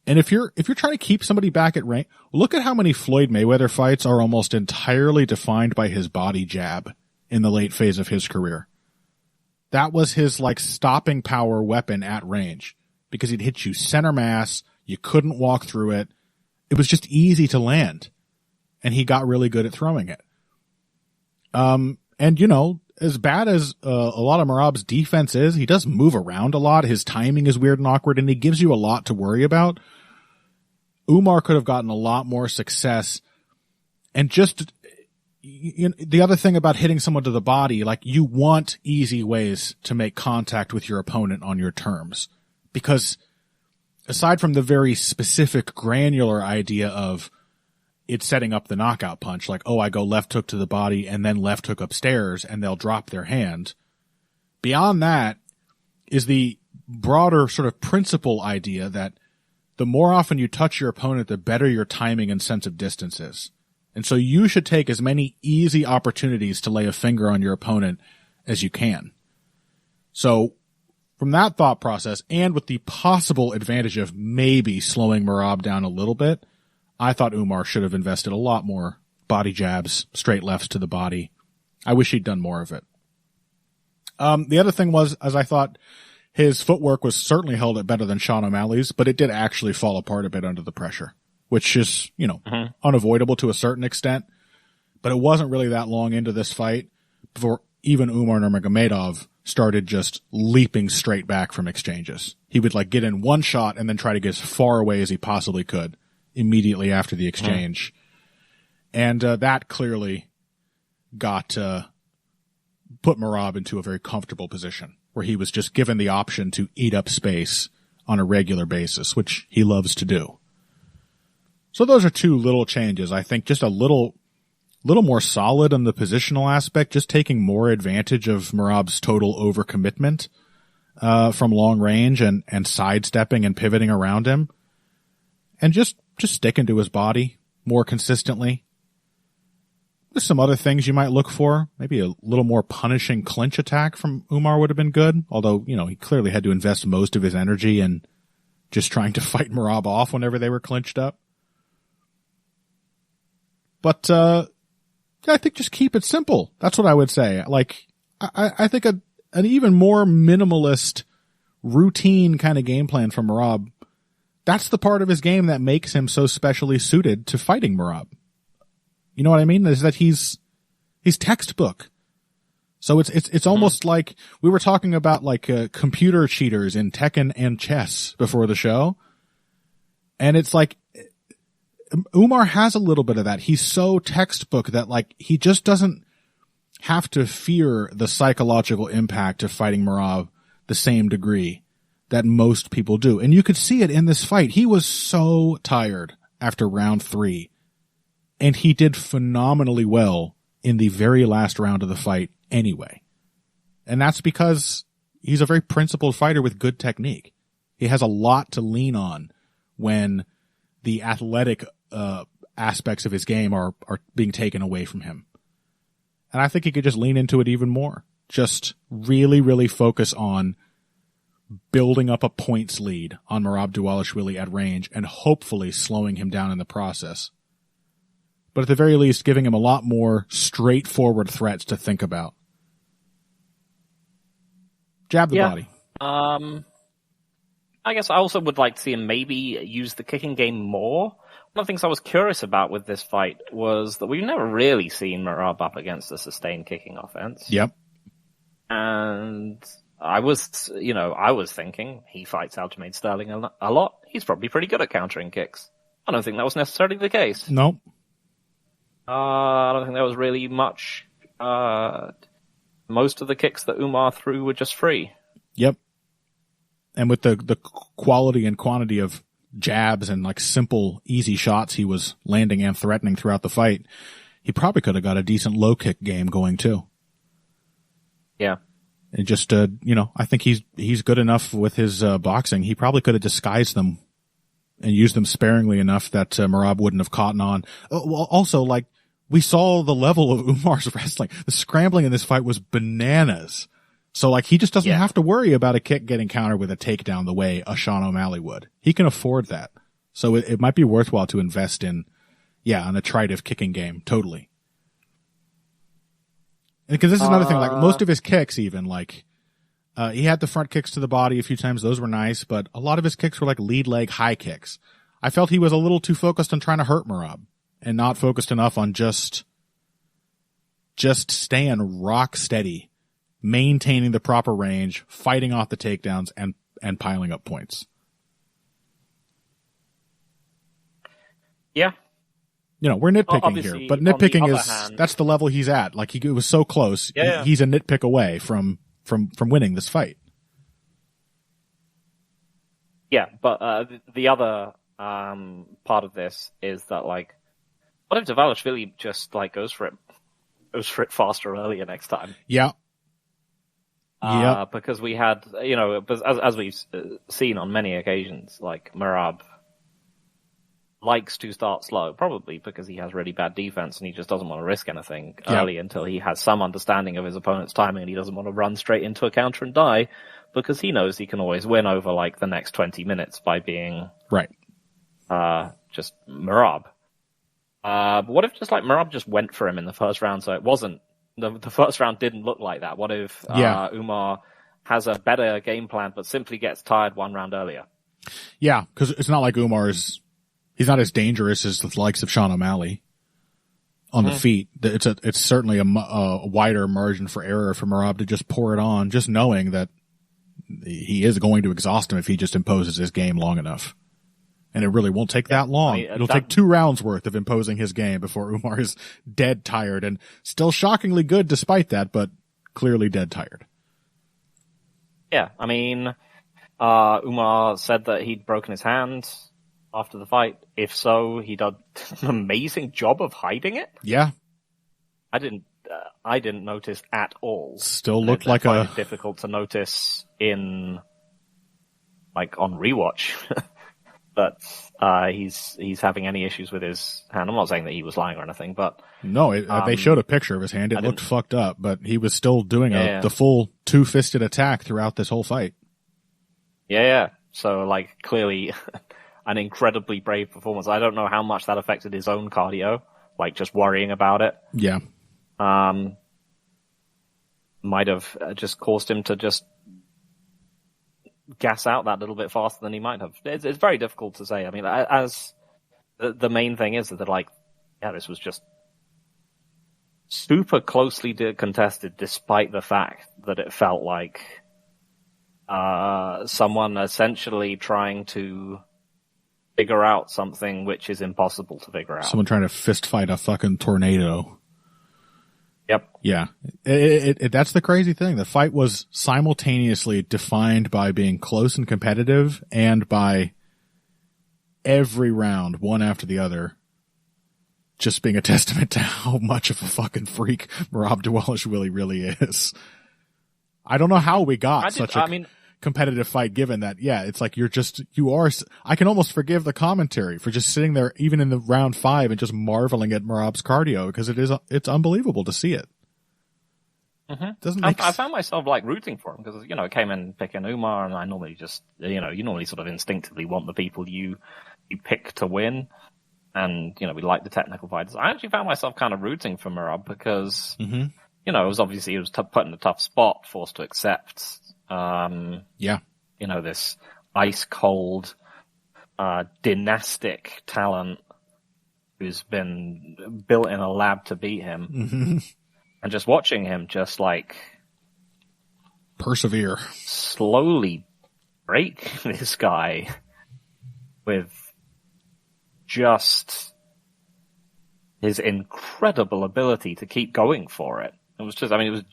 And if you're trying to keep somebody back at range, look at how many Floyd Mayweather fights are almost entirely defined by his body jab in the late phase of his career. That was his like stopping power weapon at range because he'd hit you center mass. You couldn't walk through it. It was just easy to land. And he got really good at throwing it. And as bad as a lot of Merab's defense is, he does move around a lot. His timing is weird and awkward, and he gives you a lot to worry about. Umar could have gotten a lot more success. And just the other thing about hitting someone to the body, like you want easy ways to make contact with your opponent on your terms. Because aside from the very specific granular idea of it's setting up the knockout punch, like, I go left hook to the body and then left hook upstairs and they'll drop their hand. Beyond that is the broader sort of principle idea that the more often you touch your opponent, the better your timing and sense of distance is. And so you should take as many easy opportunities to lay a finger on your opponent as you can. So from that thought process, and with the possible advantage of maybe slowing Merab down a little bit, I thought Umar should have invested a lot more body jabs, straight lefts to the body. I wish he'd done more of it. The other thing was, as I thought, his footwork was certainly held up better than Sean O'Malley's, but it did actually fall apart a bit under the pressure, which is, unavoidable to a certain extent. But it wasn't really that long into this fight before even Umar Nurmagomedov started just leaping straight back from exchanges. He would like get in one shot and then try to get as far away as he possibly could immediately after the exchange. And that clearly got put Merab into a very comfortable position where he was just given the option to eat up space on a regular basis, which he loves to do. So those are two little changes. I think just a little more solid on the positional aspect, just taking more advantage of Merab's total overcommitment from long range and sidestepping and pivoting around him, and just sticking to his body more consistently. There's some other things you might look for. Maybe a little more punishing clinch attack from Umar would have been good. Although, he clearly had to invest most of his energy in just trying to fight Merab off whenever they were clinched up. But, I think just keep it simple. That's what I would say. Like, I think an even more minimalist routine kind of game plan from Merab, that's the part of his game that makes him so specially suited to fighting Merab. You know what I mean? Is that he's textbook. So it's almost like we were talking about like computer cheaters in Tekken and chess before the show. And it's like Umar has a little bit of that. He's so textbook that like he just doesn't have to fear the psychological impact of fighting Merab the same degree that most people do. And you could see it in this fight. He was so tired after round 3, and he did phenomenally well in the very last round of the fight anyway. And that's because he's a very principled fighter with good technique. He has a lot to lean on when the athletic aspects of his game are being taken away from him. And I think he could just lean into it even more. Just really, really focus on building up a points lead on Merab Dvalishvili at range and hopefully slowing him down in the process. But at the very least, giving him a lot more straightforward threats to think about. Jab the body. I guess I also would like to see him maybe use the kicking game more. One of the things I was curious about with this fight was that we've never really seen Merab up against a sustained kicking offense. Yep. And I was thinking he fights Aljamain Sterling a lot. He's probably pretty good at countering kicks. I don't think that was necessarily the case. Nope. I don't think there was really much. Most of the kicks that Umar threw were just free. Yep. And with the quality and quantity of jabs and like simple, easy shots he was landing and threatening throughout the fight, he probably could have got a decent low kick game going too. Yeah. And just, I think he's good enough with his boxing. He probably could have disguised them and used them sparingly enough that Merab wouldn't have caught on. Well, also, like, we saw the level of Umar's wrestling. The scrambling in this fight was bananas. So, like, he just doesn't have to worry about a kick getting countered with a takedown the way a Sean O'Malley would. He can afford that. So it might be worthwhile to invest in, an attritive kicking game. Totally. Because this is another thing, like, most of his kicks even, like, he had the front kicks to the body a few times. Those were nice, but a lot of his kicks were like lead leg high kicks. I felt he was a little too focused on trying to hurt Merab and not focused enough on just staying rock steady, maintaining the proper range, fighting off the takedowns, and piling up points. Yeah. We're nitpicking here, but nitpicking that's the level he's at. Like, he was so close. Yeah. He's a nitpick away from winning this fight. Yeah, but the other part of this is that, like, what if Dvalishvili just like goes for it faster earlier next time? Yeah. Because we had, as we've seen on many occasions, like, Merab likes to start slow, probably because he has really bad defense and he just doesn't want to risk anything early until he has some understanding of his opponent's timing, and he doesn't want to run straight into a counter and die because he knows he can always win over like the next 20 minutes by being just Merab. But what if just like Merab just went for him in the first round, so it wasn't the first round didn't look like that? What if Umar has a better game plan but simply gets tired one round earlier? Yeah, because it's not like he's not as dangerous as the likes of Sean O'Malley on the feet. It's certainly a wider margin for error for Merab to just pour it on, just knowing that he is going to exhaust him if he just imposes his game long enough. And it really won't take that long. It'll take 2 rounds worth of imposing his game before Umar is dead tired, and still shockingly good despite that, but clearly dead tired. Yeah, I mean, Umar said that he'd broken his hand after the fight. If so, he did an amazing job of hiding it. Yeah. I didn't notice at all. Still looked like difficult to notice on rewatch. But he's having any issues with his hand. I'm not saying that he was lying or anything, but no, they showed a picture of his hand. It looked fucked up, but he was still doing the full 2-fisted attack throughout this whole fight. Yeah. So, like, clearly an incredibly brave performance. I don't know how much that affected his own cardio, like just worrying about it. Yeah. Might have just caused him to just gas out that little bit faster than he might have. It's very difficult to say. I mean, as the main thing is that, like, yeah, this was just super closely contested, despite the fact that it felt like someone essentially trying to figure out something which is impossible to figure out. Someone trying to fist fight a fucking tornado. Yep. Yeah. That's the crazy thing. The fight was simultaneously defined by being close and competitive and by every round, one after the other, just being a testament to how much of a fucking freak Merab Dvalishvili really is. I don't know how we got such a competitive fight, given that, yeah, it's like I can almost forgive the commentary for just sitting there even in the round 5 and just marveling at Merab's cardio, because it's unbelievable to see it. Mm-hmm. I found myself like rooting for him because, you know, I came in picking Umar, and I normally just, you know, you normally sort of instinctively want the people you pick to win. And, you know, we like the technical fighters. I actually found myself kind of rooting for Merab because, you know, he was put in a tough spot, forced to accept, you know, this ice cold, dynastic talent who's been built in a lab to beat him. Mm-hmm. And just watching him just like persevere, slowly break this guy with just his incredible ability to keep going for it. It was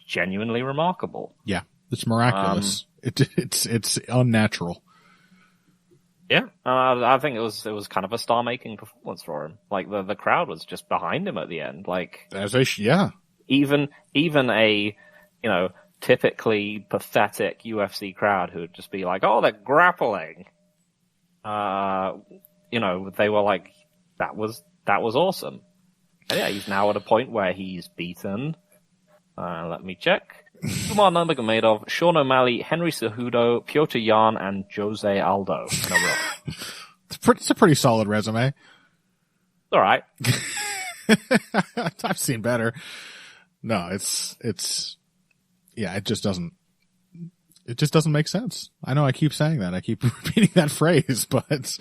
genuinely remarkable. Yeah, it's miraculous. It's unnatural. Yeah, I think it was kind of a star-making performance for him. Like the crowd was just behind him at the end. Like even a, you know, typically pathetic UFC crowd who would just be like, "Oh, they're grappling." You know, they were like, that was awesome. And yeah, he's now at a point where he's beaten. Let me check. Umar Nurmagomedov, Sean O'Malley, Henry Cejudo, Piotr Jan, and Jose Aldo. It's a pretty solid resume. All right. I've seen better. No, it just doesn't make sense. I know I keep saying that. I keep repeating that phrase, but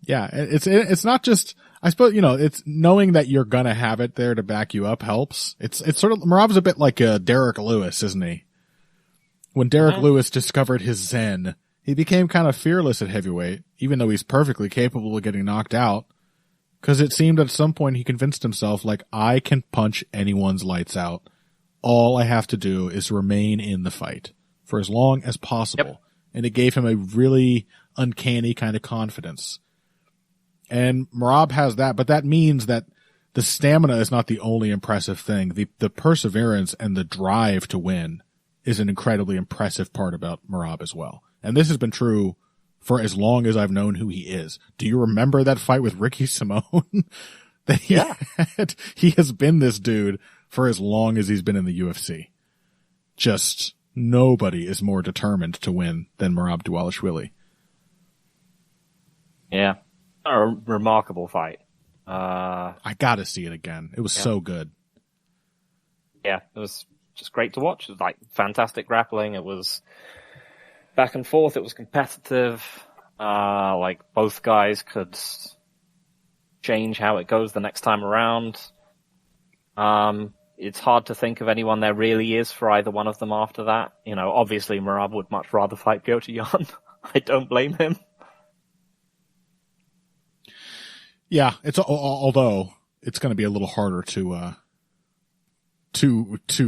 yeah, it's not just, I suppose, you know, it's knowing that you're gonna have it there to back you up helps. It's sort of, Merab's a bit like Derek Lewis, isn't he? When Derek Lewis discovered his zen, he became kind of fearless at heavyweight, even though he's perfectly capable of getting knocked out. Cause it seemed at some point he convinced himself, like, I can punch anyone's lights out. All I have to do is remain in the fight for as long as possible. Yep. And it gave him a really uncanny kind of confidence. And Merab has that, but that means that the stamina is not the only impressive thing. The perseverance and the drive to win is an incredibly impressive part about Merab as well. And this has been true for as long as I've known who he is. Do you remember that fight with Ricky Simone? He has been this dude for as long as he's been in the UFC. Just nobody is more determined to win than Merab Dvalishvili. Yeah. A remarkable fight. I gotta see it again. It was so good. Yeah, it was just great to watch. It was like fantastic grappling. It was back and forth. It was competitive. Like both guys could change how it goes the next time around. It's hard to think of anyone there really is for either one of them after that. You know, obviously Merab would much rather fight Piotr Jan. I don't blame him. Yeah, although it's going to be a little harder to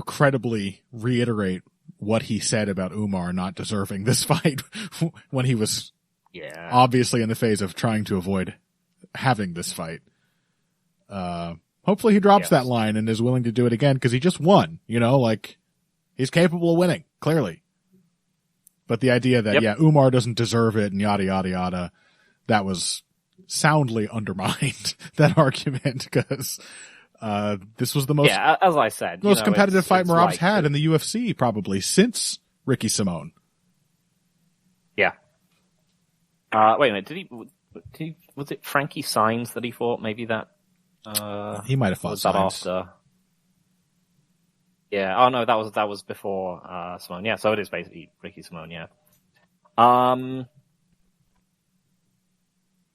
credibly reiterate what he said about Umar not deserving this fight when he was obviously in the phase of trying to avoid having this fight. Hopefully he drops that line and is willing to do it again, because he just won, you know, like he's capable of winning, clearly. But the idea that, Umar doesn't deserve it and yada, yada, yada, that was soundly undermined, that argument, because this was the most, as I said, most competitive fight Merab's had in the UFC probably since Ricky Simone. Yeah. Wait a minute, was it Frankie Saenz that he fought? Maybe that. He might have fought was that Saenz. after? Yeah. Oh no, that was before Simone. Yeah, so it is basically Ricky Simone. Yeah.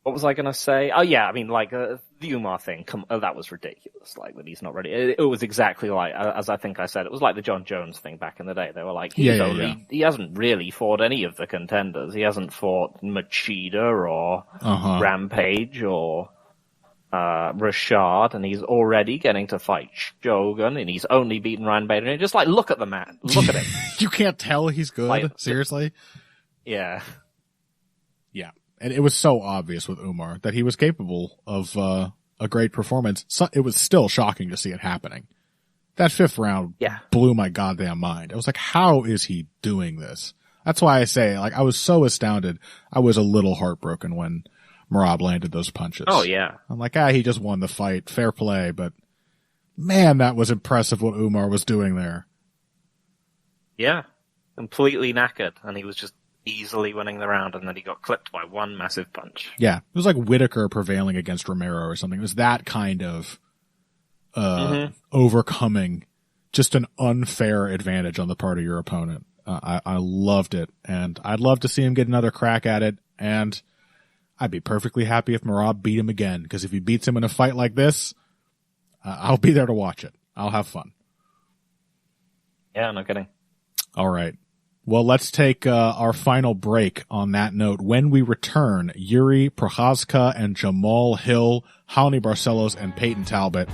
What was I going to say? Oh yeah, I mean, like the Umar thing. That was ridiculous. Like that he's not ready. It was exactly like as I think I said. It was like the John Jones thing back in the day. They were like, he hasn't really fought any of the contenders. He hasn't fought Machida or Rampage or Rashad, and he's already getting to fight Shogun, and he's only beaten Ryan Bader. And just like, look at the man. Look at him. You can't tell he's good. Like, seriously. Yeah. Yeah. And it was so obvious with Umar that he was capable of a great performance. So it was still shocking to see it happening. That 5th round blew my goddamn mind. I was like, how is he doing this? That's why I say, like, I was so astounded. I was a little heartbroken when Merab landed those punches. Oh, yeah. I'm like, he just won the fight. Fair play. But, man, that was impressive what Umar was doing there. Yeah. Completely knackered. And he was just easily winning the round, and then he got clipped by one massive punch. Yeah, it was like Whitaker prevailing against Romero or something. It was that kind of overcoming just an unfair advantage on the part of your opponent. I loved it, and I'd love to see him get another crack at it, and I'd be perfectly happy if Merab beat him again, because if he beats him in a fight like this, I'll be there to watch it. I'll have fun. Yeah, no kidding. All right. Well, let's take our final break on that note. When we return, Yuri Prochazka and Jamal Hill, Raoni Barcelos, and Peyton Talbot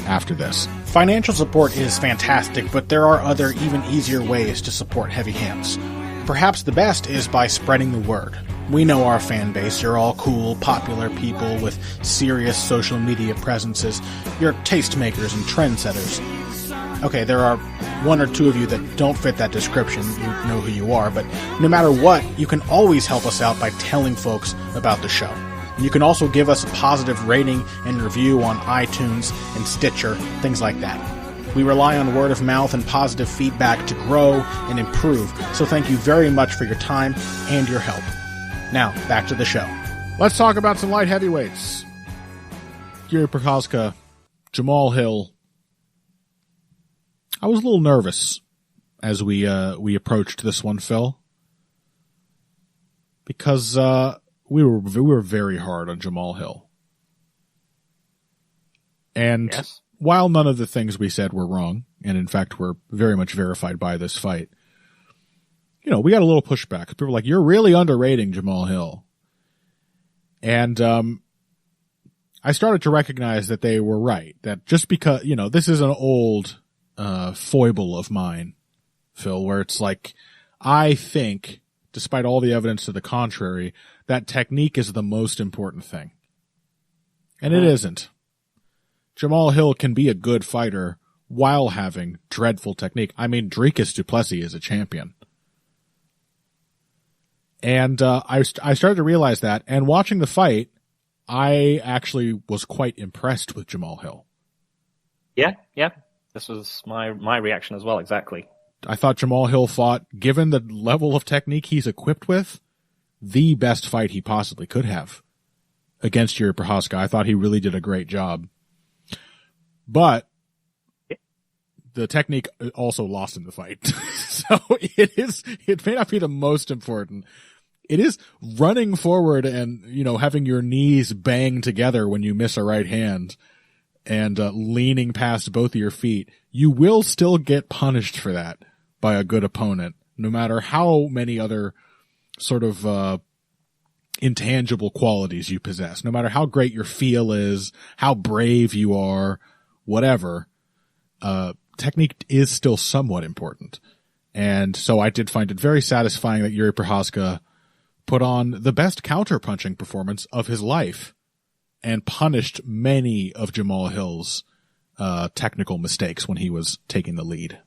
after this. Financial support is fantastic, but there are other, even easier ways to support Heavy Hands. Perhaps the best is by spreading the word. We know our fan base. You're all cool, popular people with serious social media presences. You're tastemakers and trendsetters. Okay, there are 1 or 2 of you that don't fit that description. You know who you are, but no matter what, you can always help us out by telling folks about the show. And you can also give us a positive rating and review on iTunes and Stitcher, things like that. We rely on word of mouth and positive feedback to grow and improve, so thank you very much for your time and your help. Now, back to the show. Let's talk about some light heavyweights. Yuri Prochazka, Jamal Hill. I was a little nervous as we approached this one, Phil, because we were very hard on Jamal Hill, and while none of the things we said were wrong, and in fact were very much verified by this fight, you know, we got a little pushback. People were like, "You're really underrating Jamal Hill," and I started to recognize that they were right. That just because, you know, this is an old foible of mine, Phil, where it's like, I think, despite all the evidence to the contrary, that technique is the most important thing. And it isn't. Jamal Hill can be a good fighter while having dreadful technique. I mean, Dricus du Plessis is a champion. And I started to realize that, and watching the fight, I actually was quite impressed with Jamal Hill. Yeah. This was my reaction as well, exactly. I thought Jamal Hill fought, given the level of technique he's equipped with, the best fight he possibly could have against Yuri Prochazka. I thought he really did a great job. But the technique also lost him the fight. So it may not be the most important. It is running forward and, you know, having your knees bang together when you miss a right hand, and leaning past both of your feet. You will still get punished for that by a good opponent, no matter how many other sort of intangible qualities you possess, no matter how great your feel is, how brave you are, whatever. Technique is still somewhat important. And so I did find it very satisfying that Yuri Prochazka put on the best counter-punching performance of his life and punished many of Jamal Hill's technical mistakes when he was taking the lead.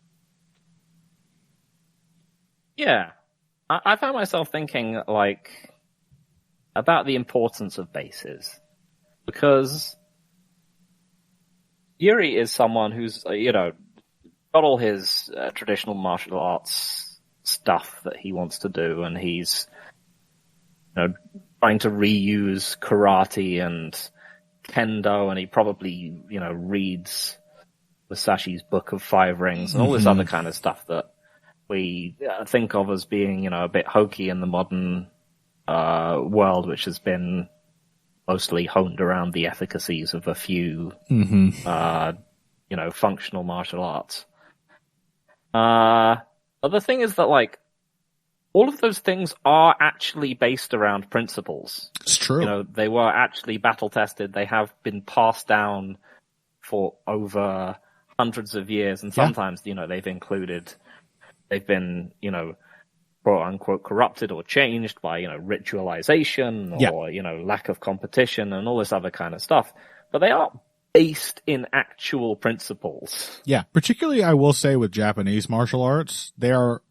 Yeah. I found myself thinking, like, about the importance of bases. Because Yuri is someone who's, you know, got all his traditional martial arts stuff that he wants to do, and he's, you know, trying to reuse karate and kendo, and he probably, you know, reads Musashi's Book of Five Rings and all this other kind of stuff that we think of as being, a bit hokey in the modern world, which has been mostly honed around the efficacies of a few, functional martial arts. But the thing is that, like, all of those things are actually based around principles. It's true. They were actually battle tested. They have been passed down for over hundreds of years, and sometimes, they've been, quote unquote corrupted or changed by, ritualization or, lack of competition and all this other kind of stuff. But they are based in actual principles. Yeah. Particularly, I will say with Japanese martial arts, they are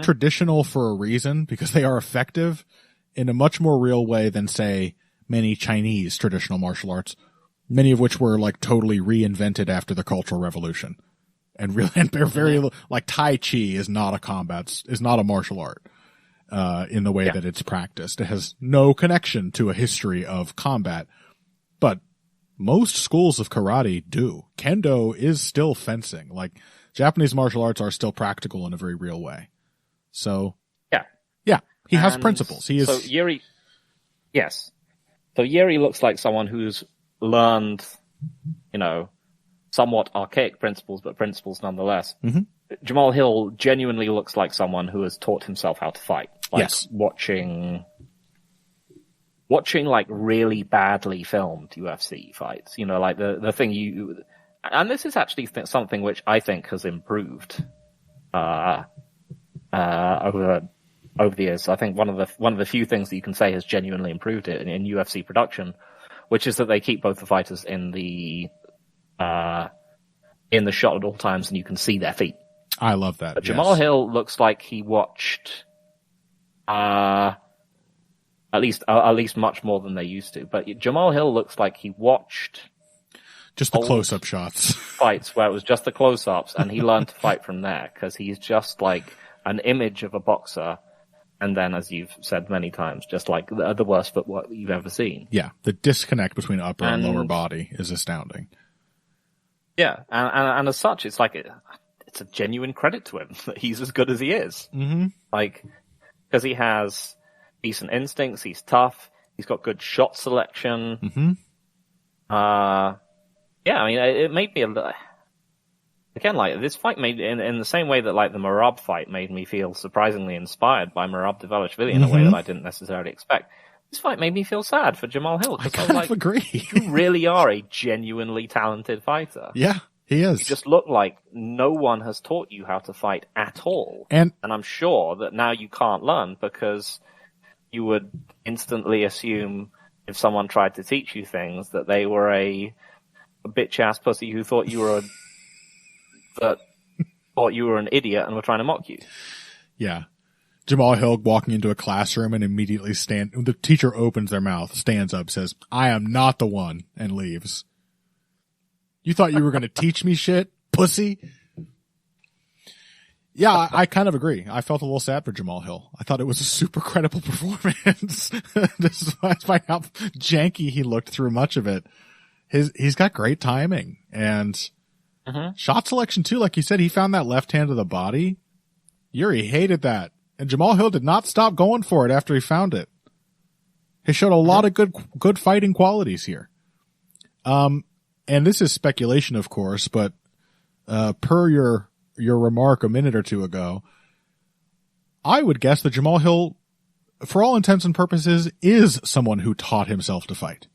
traditional for a reason, because they are effective in a much more real way than, say, many Chinese traditional martial arts, many of which were like totally reinvented after the Cultural Revolution. And they're very, like, Tai Chi is not a martial art, in the way that it's practiced. It has no connection to a history of combat, but most schools of karate do. Kendo is still fencing. Like, Japanese martial arts are still practical in a very real way. So, he has principles. He is. So Yuri looks like someone who's learned, somewhat archaic principles, but principles nonetheless. Jamal Hill genuinely looks like someone who has taught himself how to fight. Like, watching like really badly filmed UFC fights. Like the thing and this is actually something which I think has improved over the years. I think one of the few things that you can say has genuinely improved it in UFC production, which is that they keep both the fighters in the shot at all times, and you can see their feet. I love that. But Jamal Hill looks like he watched at least much more than they used to. But Jamal Hill looks like he watched just the close-up shots fights where it was just the close-ups, and he learned to fight from there, because he's just like an image of a boxer. And then, as you've said many times, just like the worst footwork that you've ever seen. Yeah, the disconnect between upper and lower body is astounding. Yeah, and as such, it's like it's a genuine credit to him that he's as good as he is. Like, because he has decent instincts, he's tough, he's got good shot selection. I mean, it made me again, like, this fight made in the same way that, like, the Merab fight made me feel surprisingly inspired by Merab Dvalishvili in a way that I didn't necessarily expect. This fight made me feel sad for Jamal Hill. I kind of agree. You really are a genuinely talented fighter. Yeah, he is. You just look like no one has taught you how to fight at all. And I'm sure that now you can't learn, because you would instantly assume, if someone tried to teach you things, that they were a bitch-ass pussy who thought you were an idiot and were trying to mock you. Yeah. Jamal Hill walking into a classroom and immediately the teacher opens their mouth, stands up, says, "I am not the one," and leaves. You thought you were going to teach me shit, pussy? Yeah, I kind of agree. I felt a little sad for Jamal Hill. I thought it was a super credible performance. Despite how janky he looked through much of it. He's got great timing and shot selection too. Like you said, he found that left hand to the body. Yuri hated that. And Jamal Hill did not stop going for it after he found it. He showed a lot of good fighting qualities here. And this is speculation, of course, but per your remark a minute or two ago, I would guess that Jamal Hill, for all intents and purposes, is someone who taught himself to fight.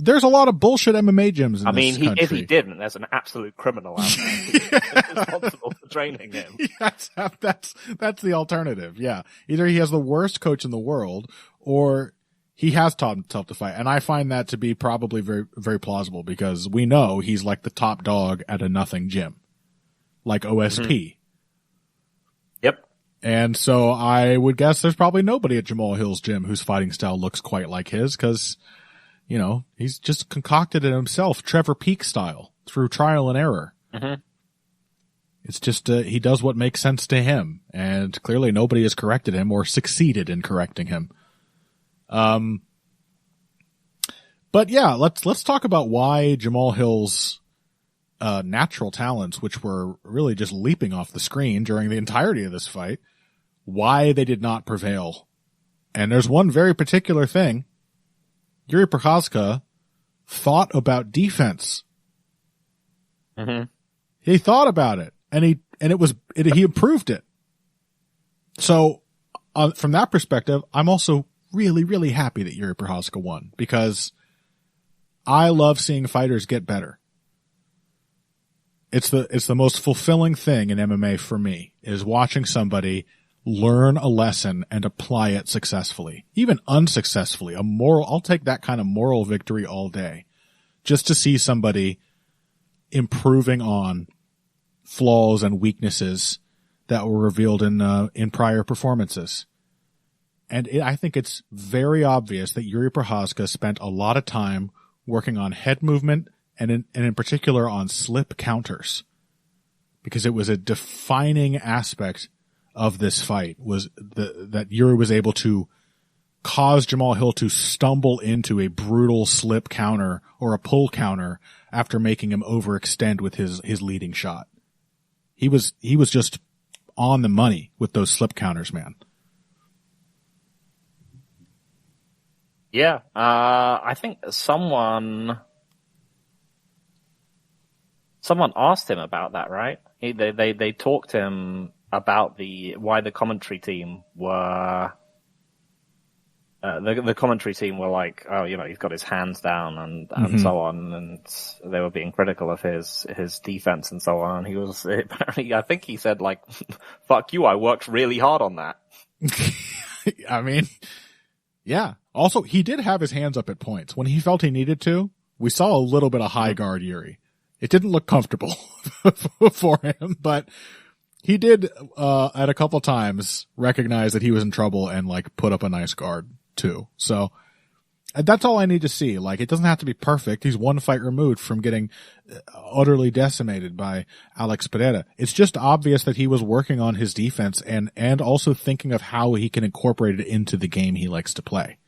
There's a lot of bullshit MMA gyms in this country. If he didn't, there's an absolute criminal out there who's responsible for training him. Yes, that's the alternative. Yeah. Either he has the worst coach in the world, or he has taught himself to fight. And I find that to be probably very, very plausible, because we know he's like the top dog at a nothing gym, like OSP. Yep. And so I would guess there's probably nobody at Jamal Hill's gym whose fighting style looks quite like his, because, he's just concocted it himself, Trevor Peak style, through trial and error. It's just, he does what makes sense to him, and clearly nobody has corrected him or succeeded in correcting him. But yeah, let's talk about why Jamal Hill's natural talents, which were really just leaping off the screen during the entirety of this fight, why they did not prevail. And there's one very particular thing. Yuri Prochazka thought about defense. Mm-hmm. He thought about it, and he improved it. So, from that perspective, I'm also really, really happy that Yuri Prochazka won, because I love seeing fighters get better. It's the most fulfilling thing in MMA for me, is watching somebody learn a lesson and apply it successfully, even unsuccessfully. I'll take that kind of moral victory all day, just to see somebody improving on flaws and weaknesses that were revealed in prior performances. And I think it's very obvious that Yuri Prochazka spent a lot of time working on head movement and in particular on slip counters, because it was a defining aspect of this fight, was that Yuri was able to cause Jamal Hill to stumble into a brutal slip counter or a pull counter after making him overextend with his leading shot. He was just on the money with those slip counters, man. Yeah, I think someone asked him about that, right? They talked to him about why the commentary team were the commentary team were like, oh, he's got his hands down and so on, and they were being critical of his defense and so on. He was apparently, I think he said like, "Fuck you, I worked really hard on that." I mean, yeah. Also, he did have his hands up at points when he felt he needed to. We saw a little bit of high guard Yuri. It didn't look comfortable for him, but he did at a couple times recognize that he was in trouble and like put up a nice guard too. So that's all I need to see. Like, it doesn't have to be perfect. He's one fight removed from getting utterly decimated by Alex Pereira. It's just obvious that he was working on his defense and also thinking of how he can incorporate it into the game he likes to play.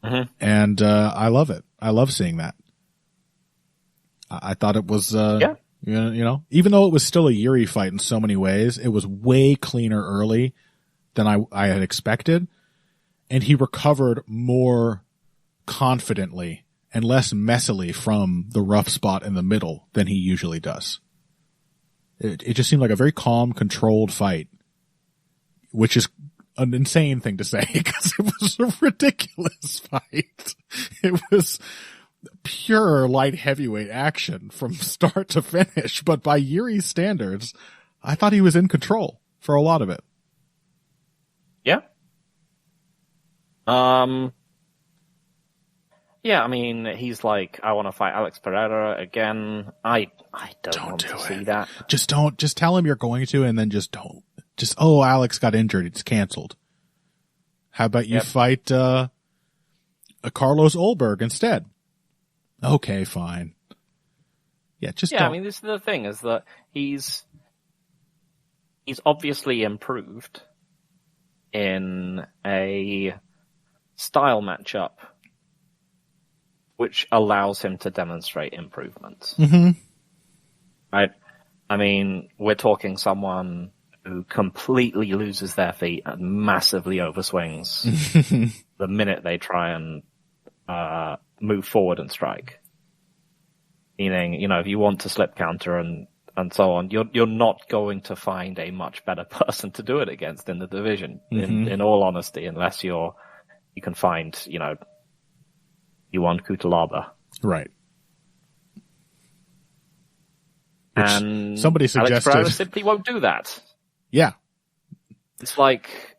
Mm-hmm. And I love it. I love seeing that. I thought it was, even though it was still a Yuri fight in so many ways, it was way cleaner early than I had expected. And he recovered more confidently and less messily from the rough spot in the middle than he usually does. It just seemed like a very calm, controlled fight, which is an insane thing to say because it was a ridiculous fight. It was pure light heavyweight action from start to finish, but by Yuri's standards, I thought he was in control for a lot of it. Yeah. Yeah, I mean, he's like, I want to fight Alex Pereira again. I don't want to see that. Just tell him you're going to, and then just don't. Oh, Alex got injured. It's canceled. How about you fight, a Carlos Ulberg instead? Okay, fine. Yeah, don't. I mean, this is the thing, is that he's obviously improved in a style matchup which allows him to demonstrate improvements. Mm-hmm. Right? I mean, we're talking someone who completely loses their feet and massively overswings the minute they try and move forward and strike. Meaning, if you want to slip counter and so on, you're not going to find a much better person to do it against in the division, in all honesty, unless you can find, Yuan Kutalaba. Right. And somebody suggested Alex Pereira simply won't do that. Yeah. It's like,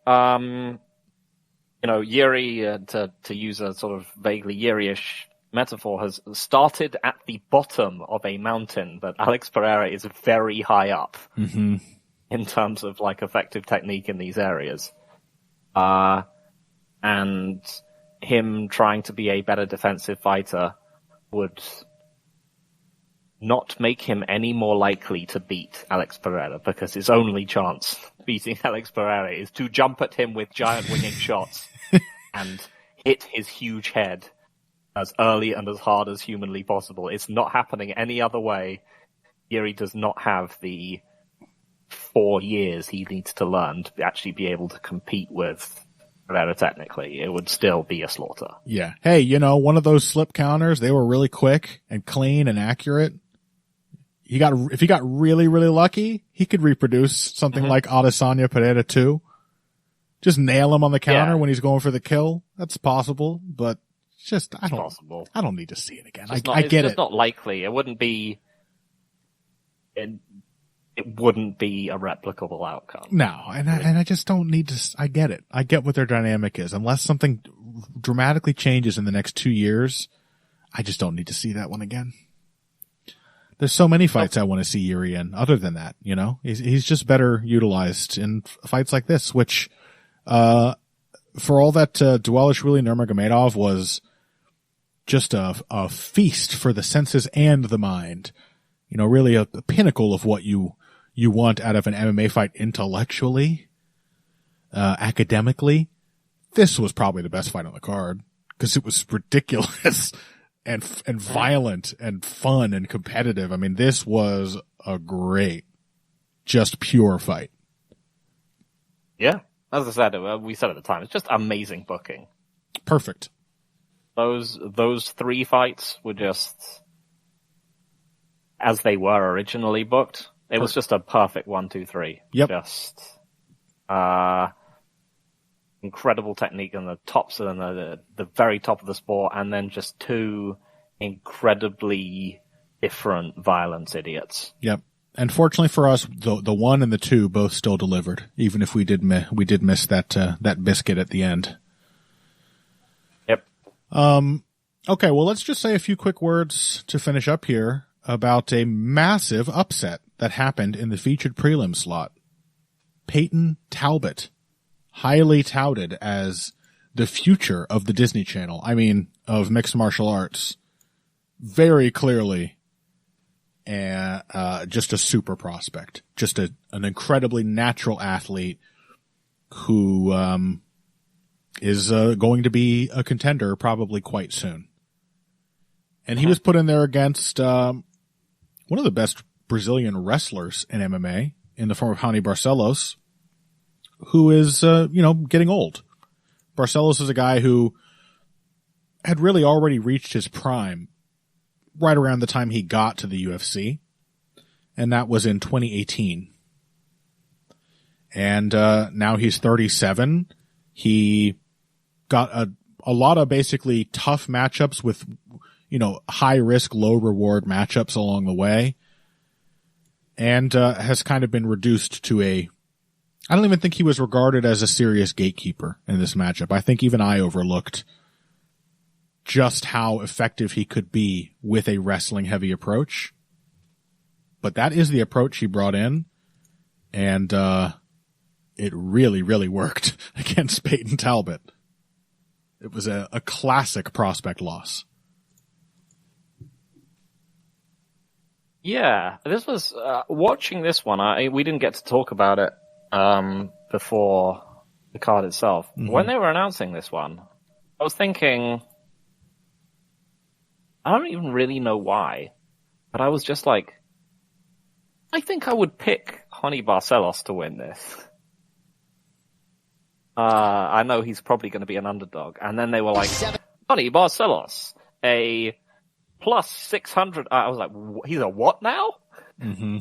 Yuri, to use a sort of vaguely Yuri-ish metaphor, has started at the bottom of a mountain, but Alex Pereira is very high up in terms of like effective technique in these areas. And him trying to be a better defensive fighter would not make him any more likely to beat Alex Pereira, because his only chance beating Alex Pereira is to jump at him with giant winging shots and hit his huge head as early and as hard as humanly possible. It's not happening any other way. Yuri does not have the 4 years he needs to learn to actually be able to compete with Rivera technically. It would still be a slaughter. Yeah. Hey, one of those slip counters, they were really quick and clean and accurate. If he got really, really lucky, he could reproduce something like Adesanya Pereira 2. Just nail him on the counter when he's going for the kill. That's possible, but just, I don't need to see it again. I get it. It's not likely. It wouldn't be a replicable outcome. No, and I just don't need to, I get it. I get what their dynamic is. Unless something dramatically changes in the next 2 years, I just don't need to see that one again. There's so many fights I want to see Yuri in other than that, he's just better utilized in fights like this, which, for all that, Dvalishvili Nurmagomedov was just a feast for the senses and the mind, really a pinnacle of what you want out of an MMA fight intellectually, academically. This was probably the best fight on the card because it was ridiculous. And violent and fun and competitive. I mean, this was a great, just pure fight. Yeah. As I said, we said at the time, it's just amazing booking. Perfect. Those 3 fights were just as they were originally booked. It was just a perfect 1, 2, 3. Yep. Just, incredible technique in the tops and the very top of the sport, and then just 2 incredibly different violence idiots. Yep. And fortunately for us, the 1 and the 2 both still delivered, even if we did miss that biscuit at the end. Yep. Okay, well, let's just say a few quick words to finish up here about a massive upset that happened in the featured prelim slot. Peyton Talbot, highly touted as the future of the Disney Channel. I mean, of mixed martial arts. Very clearly, just a super prospect. Just an incredibly natural athlete who, is, going to be a contender probably quite soon. And he was put in there against, one of the best Brazilian wrestlers in MMA in the form of Rony Barcelos, who is, getting old. Barcelos is a guy who had really already reached his prime right around the time he got to the UFC, and that was in 2018. And now he's 37. He got a lot of basically tough matchups with, high risk, low reward matchups along the way, and has kind of been reduced to I don't even think he was regarded as a serious gatekeeper in this matchup. I think even I overlooked just how effective he could be with a wrestling heavy approach. But that is the approach he brought in, and it really, really worked against Peyton Talbot. It was a classic prospect loss. Yeah, this was, watching this one, we didn't get to talk about it before the card itself. Mm-hmm. When they were announcing this one, I was thinking, I don't even really know why, but I was just like, I think I would pick Rony Barcelos to win this. I know he's probably going to be an underdog. And then they were like, Rony Barcelos, a plus 600. I was like, he's a what now? Mm-hmm.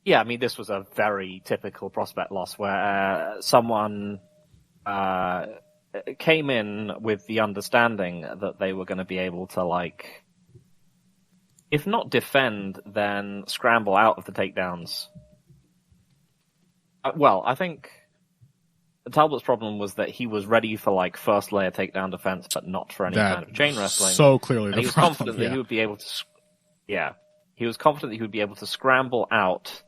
Yeah, I mean, this was a very typical prospect loss where someone came in with the understanding that they were going to be able to, like, if not defend, then scramble out of the takedowns. Well, I think Talbot's problem was that he was ready for, like, first layer takedown defense, but not for any kind of chain wrestling. So clearly and he was confident that he would be able to, he was confident that he would be able to scramble out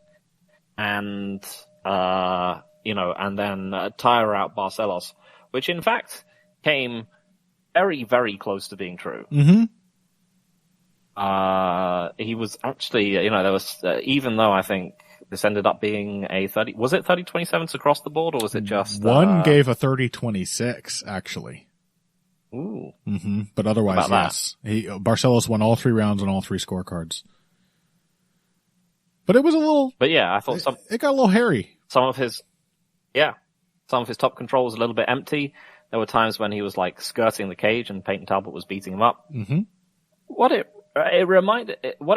and, and then tire out Barcelos, which in fact came very, very close to being true. Mm-hmm. He was actually, there was, even though I think this ended up being a 30. Was it 30-27s across the board, or was it just one gave a 30-26 actually? Ooh. Mm-hmm. But otherwise, yes. Barcelos won all 3 rounds on all 3 scorecards. But it was a little. But yeah, I thought it got a little hairy. Some of his top control was a little bit empty. There were times when he was like skirting the cage and Peyton Talbot was beating him up. Mm-hmm. What it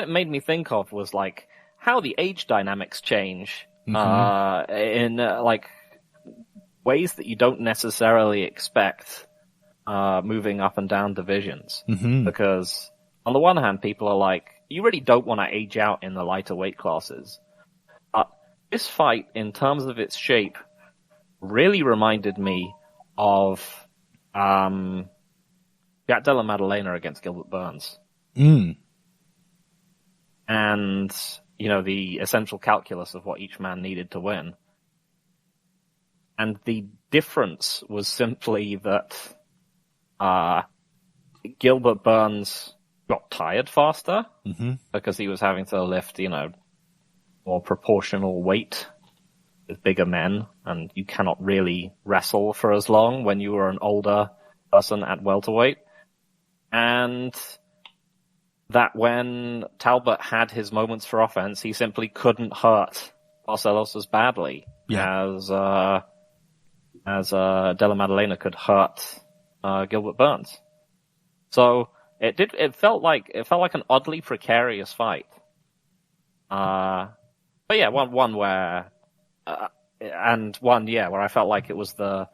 made me think of was like how the age dynamics change, in like ways that you don't necessarily expect, moving up and down divisions. Mm-hmm. Because on the one hand, people are like, you really don't want to age out in the lighter weight classes. This fight, in terms of its shape, really reminded me of Jack Della Maddalena against Gilbert Burns. Mm. And, you know, the essential calculus of what each man needed to win. And the difference was simply that Gilbert Burns got tired faster because he was having to lift, you know, more proportional weight with bigger men, and you cannot really wrestle for as long when you are an older person at welterweight. And that when Talbot had his moments for offense, he simply couldn't hurt Barcelos as badly as Della Maddalena could hurt Gilbert Burns. So it felt like an oddly precarious fight. But yeah, one where where I felt like it was the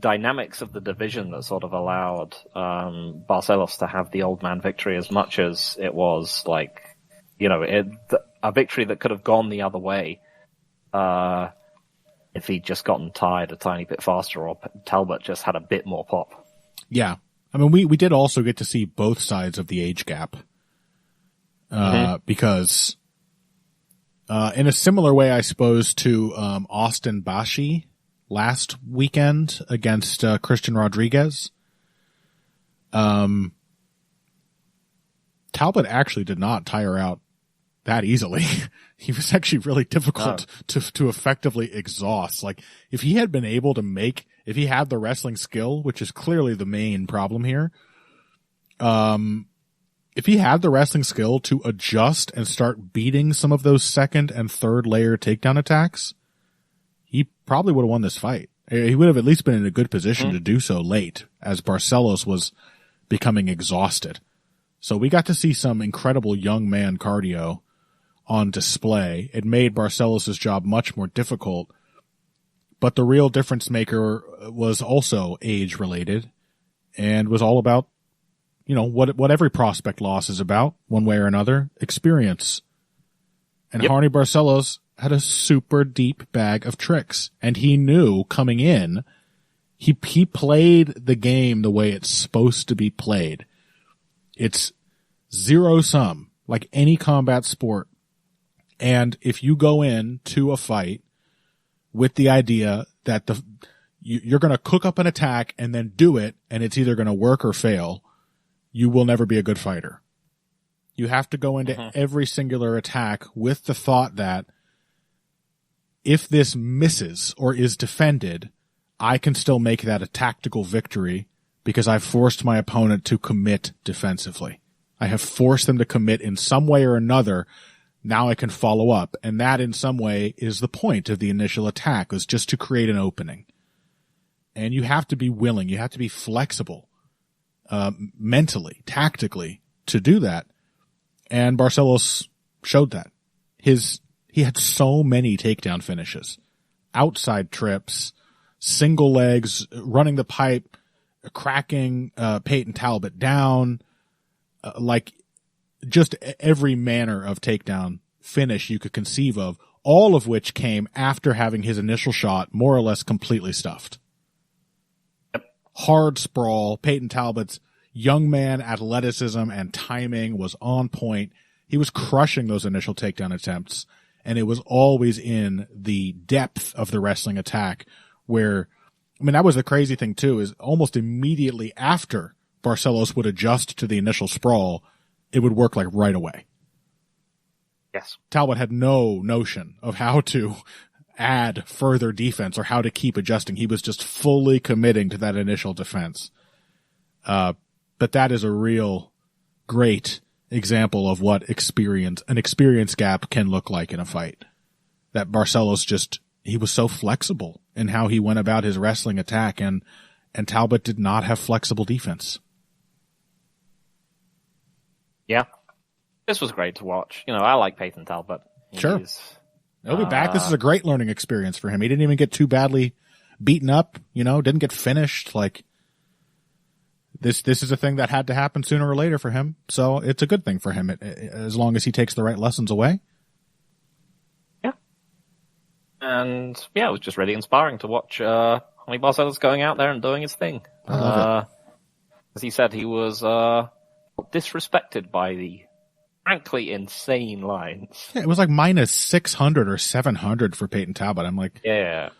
dynamics of the division that sort of allowed Barcelos to have the old man victory, as much as it was like, you know, a victory that could have gone the other way if he'd just gotten tired a tiny bit faster, or Talbot just had a bit more pop. Yeah. I mean, we did also get to see both sides of the age gap, because in a similar way, I suppose, to Austin Bashi last weekend against Christian Rodriguez, Talbot actually did not tire out that easily. He was actually really difficult to effectively exhaust. Like, if he had been able to if he had the wrestling skill, which is clearly the main problem here, if he had the wrestling skill to adjust and start beating some of those second and third layer takedown attacks, he probably would have won this fight. He would have at least been in a good position to do so late, as Barcelos was becoming exhausted. So we got to see some incredible young man cardio on display. It made Barcelos' job much more difficult, but the real difference maker was also age related and was all about, you know, what every prospect loss is about, one way or another: experience. And Harney Barcelos had a super deep bag of tricks, and he knew coming in, he played the game the way it's supposed to be played. It's zero sum, like any combat sport. And if you go into a fight with the idea that you're going to cook up an attack and then do it, and it's either going to work or fail, you will never be a good fighter. You have to go into every singular attack with the thought that if this misses or is defended, I can still make that a tactical victory because I've forced my opponent to commit defensively. I have forced them to commit in some way or another. Now I can follow up. And that in some way is the point of the initial attack, is just to create an opening. And you have to be willing. You have to be flexible, mentally, tactically, to do that. And Barcelos showed that. He had so many takedown finishes, outside trips, single legs, running the pipe, cracking Peyton Talbot down, like just every manner of takedown finish you could conceive of, all of which came after having his initial shot more or less completely stuffed. Hard sprawl. Peyton Talbot's young man athleticism and timing was on point. He was crushing those initial takedown attempts, and it was always in the depth of the wrestling attack where, I mean, that was the crazy thing too, is almost immediately after Barcelos would adjust to the initial sprawl, it would work like right away. Yes. Talbot had no notion of how to add further defense or how to keep adjusting. He was just fully committing to that initial defense. But that is a real great example of what an experience gap can look like in a fight. That Barcelos he was so flexible in how he went about his wrestling attack, and Talbot did not have flexible defense. Yeah. This was great to watch. I like Peyton Talbot. Sure. He'll be back. This is a great learning experience for him. He didn't even get too badly beaten up, didn't get finished. Like, this is a thing that had to happen sooner or later for him. So it's a good thing for him as long as he takes the right lessons away. Yeah. And yeah, it was just really inspiring to watch Johnny Barcelos going out there and doing his thing. I love it. As he said, he was disrespected by the frankly insane lines. Yeah, it was like minus 600 or 700 for Peyton Talbot. I'm like, yeah.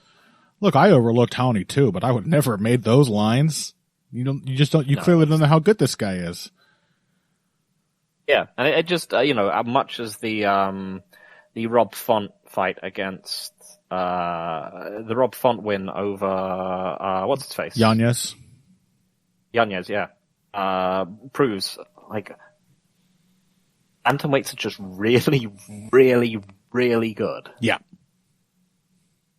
Look, I overlooked Tony too, but I would never have made those lines. You clearly don't know how good this guy is. Yeah, and it just, much as the Rob Font fight against, the Rob Font win over, what's his face? Yanez, yeah. Proves, like, bantamweights are just really, really, really good. Yeah.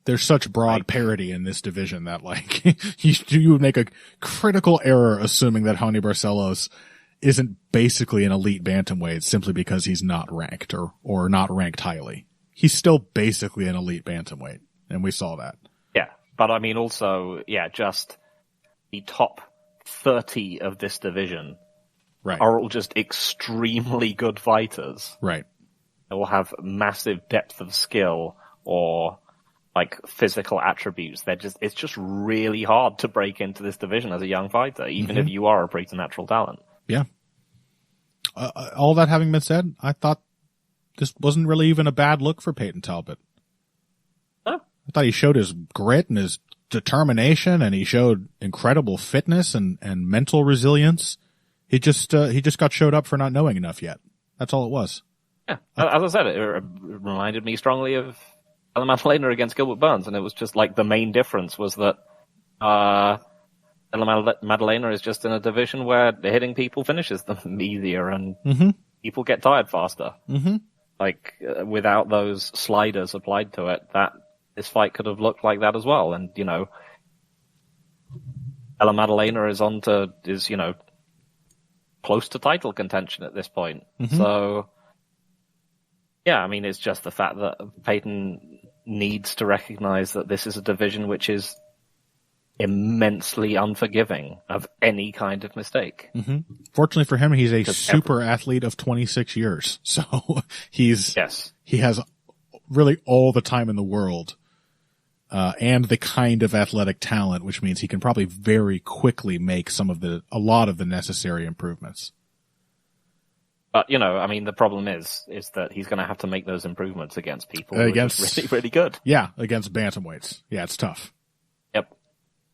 There's such broad parity in this division that, like, you would make a critical error assuming that Johnny Barcelos isn't basically an elite bantamweight simply because he's not ranked or not ranked highly. He's still basically an elite bantamweight, and we saw that. Yeah, but I mean also, just the top 30 of this division are all just extremely good fighters. Right. They will have massive depth of skill or like physical attributes. It's just really hard to break into this division as a young fighter, even if you are a preternatural talent. Yeah. All that having been said, I thought this wasn't really even a bad look for Peyton Talbot. Oh. I thought he showed his grit and his determination, and he showed incredible fitness and mental resilience. He just got showed up for not knowing enough yet. That's all it was. Yeah, as I said, it reminded me strongly of Alan Madalena against Gilbert Burns, and it was just like the main difference was that Madalena is just in a division where hitting people finishes them easier, and people get tired faster. Mm-hmm. Like without those sliders applied to it, this fight could have looked like that as well. And Ella Madalena is close to title contention at this point. Mm-hmm. So, yeah, I mean, it's just the fact that Peyton needs to recognize that this is a division which is immensely unforgiving of any kind of mistake. Mm-hmm. Fortunately for him, he's a super athlete of 26 years. So he has really all the time in the world, and the kind of athletic talent, which means he can probably very quickly make a lot of the necessary improvements. But, I mean, the problem is that he's going to have to make those improvements against people who are really, really good. Yeah, against bantamweights. Yeah, it's tough. Yep.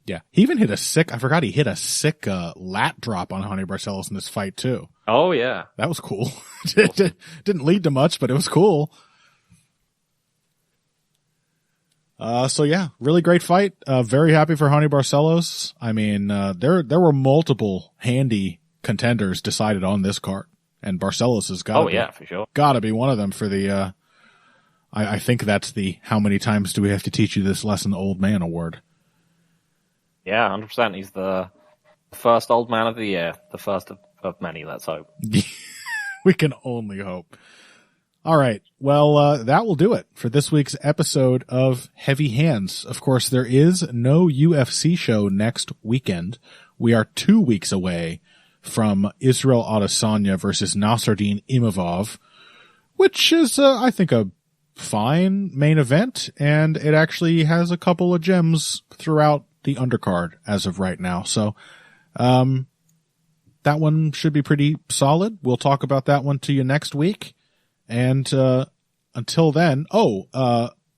Yeah. He even hit he hit a sick lat drop on Johnny Barcelos in this fight, too. Oh, yeah. That was cool. Didn't lead to much, but it was cool. So yeah, really great fight. Very happy for Johnny Barcelos. I mean, there were multiple handy contenders decided on this card, and Barcelos has for sure. Gotta be one of them for the, I think that's the how many times do we have to teach you this lesson, old man award. Yeah, 100%. He's the first old man of the year. The first of many, let's hope. We can only hope. All right. Well, that will do it for this week's episode of Heavy Hands. Of course, there is no UFC show next weekend. We are 2 weeks away from Israel Adesanya versus Nasruddin Imavov, which is, I think, a fine main event, and it actually has a couple of gems throughout the undercard as of right now. So, that one should be pretty solid. We'll talk about that one to you next week. And until then,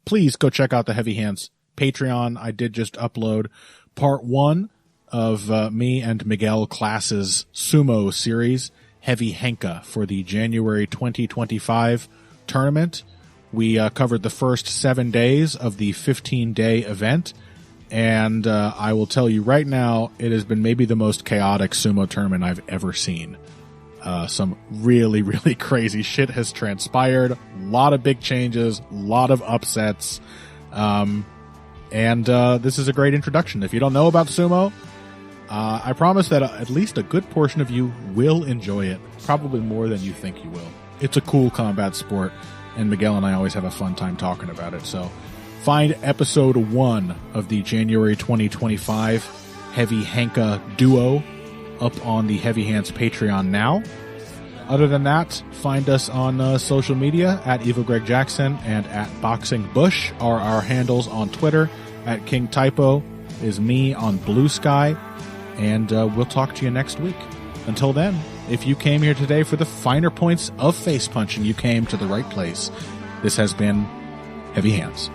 please go check out the Heavy Hands Patreon. I did just upload part 1 of me and Miguel Class's sumo series, Heavy Henka, for the January 2025 tournament. We covered the first 7 days of the 15-day event, and I will tell you right now, it has been maybe the most chaotic sumo tournament I've ever seen. Some really, really crazy shit has transpired. A lot of big changes, a lot of upsets. And this is a great introduction. If you don't know about sumo, I promise that at least a good portion of you will enjoy it. Probably more than you think you will. It's a cool combat sport, and Miguel and I always have a fun time talking about it. So find episode 1 of the January 2025 Heavy Hanka Duo up on the Heavy Hands Patreon now. Other than that, find us on social media at Evil Greg Jackson and at Boxing Bush are our handles on Twitter. At King Typo is me on Blue Sky, and we'll talk to you next week. Until then, if you came here today for the finer points of face punching, you came to the right place. This has been Heavy Hands.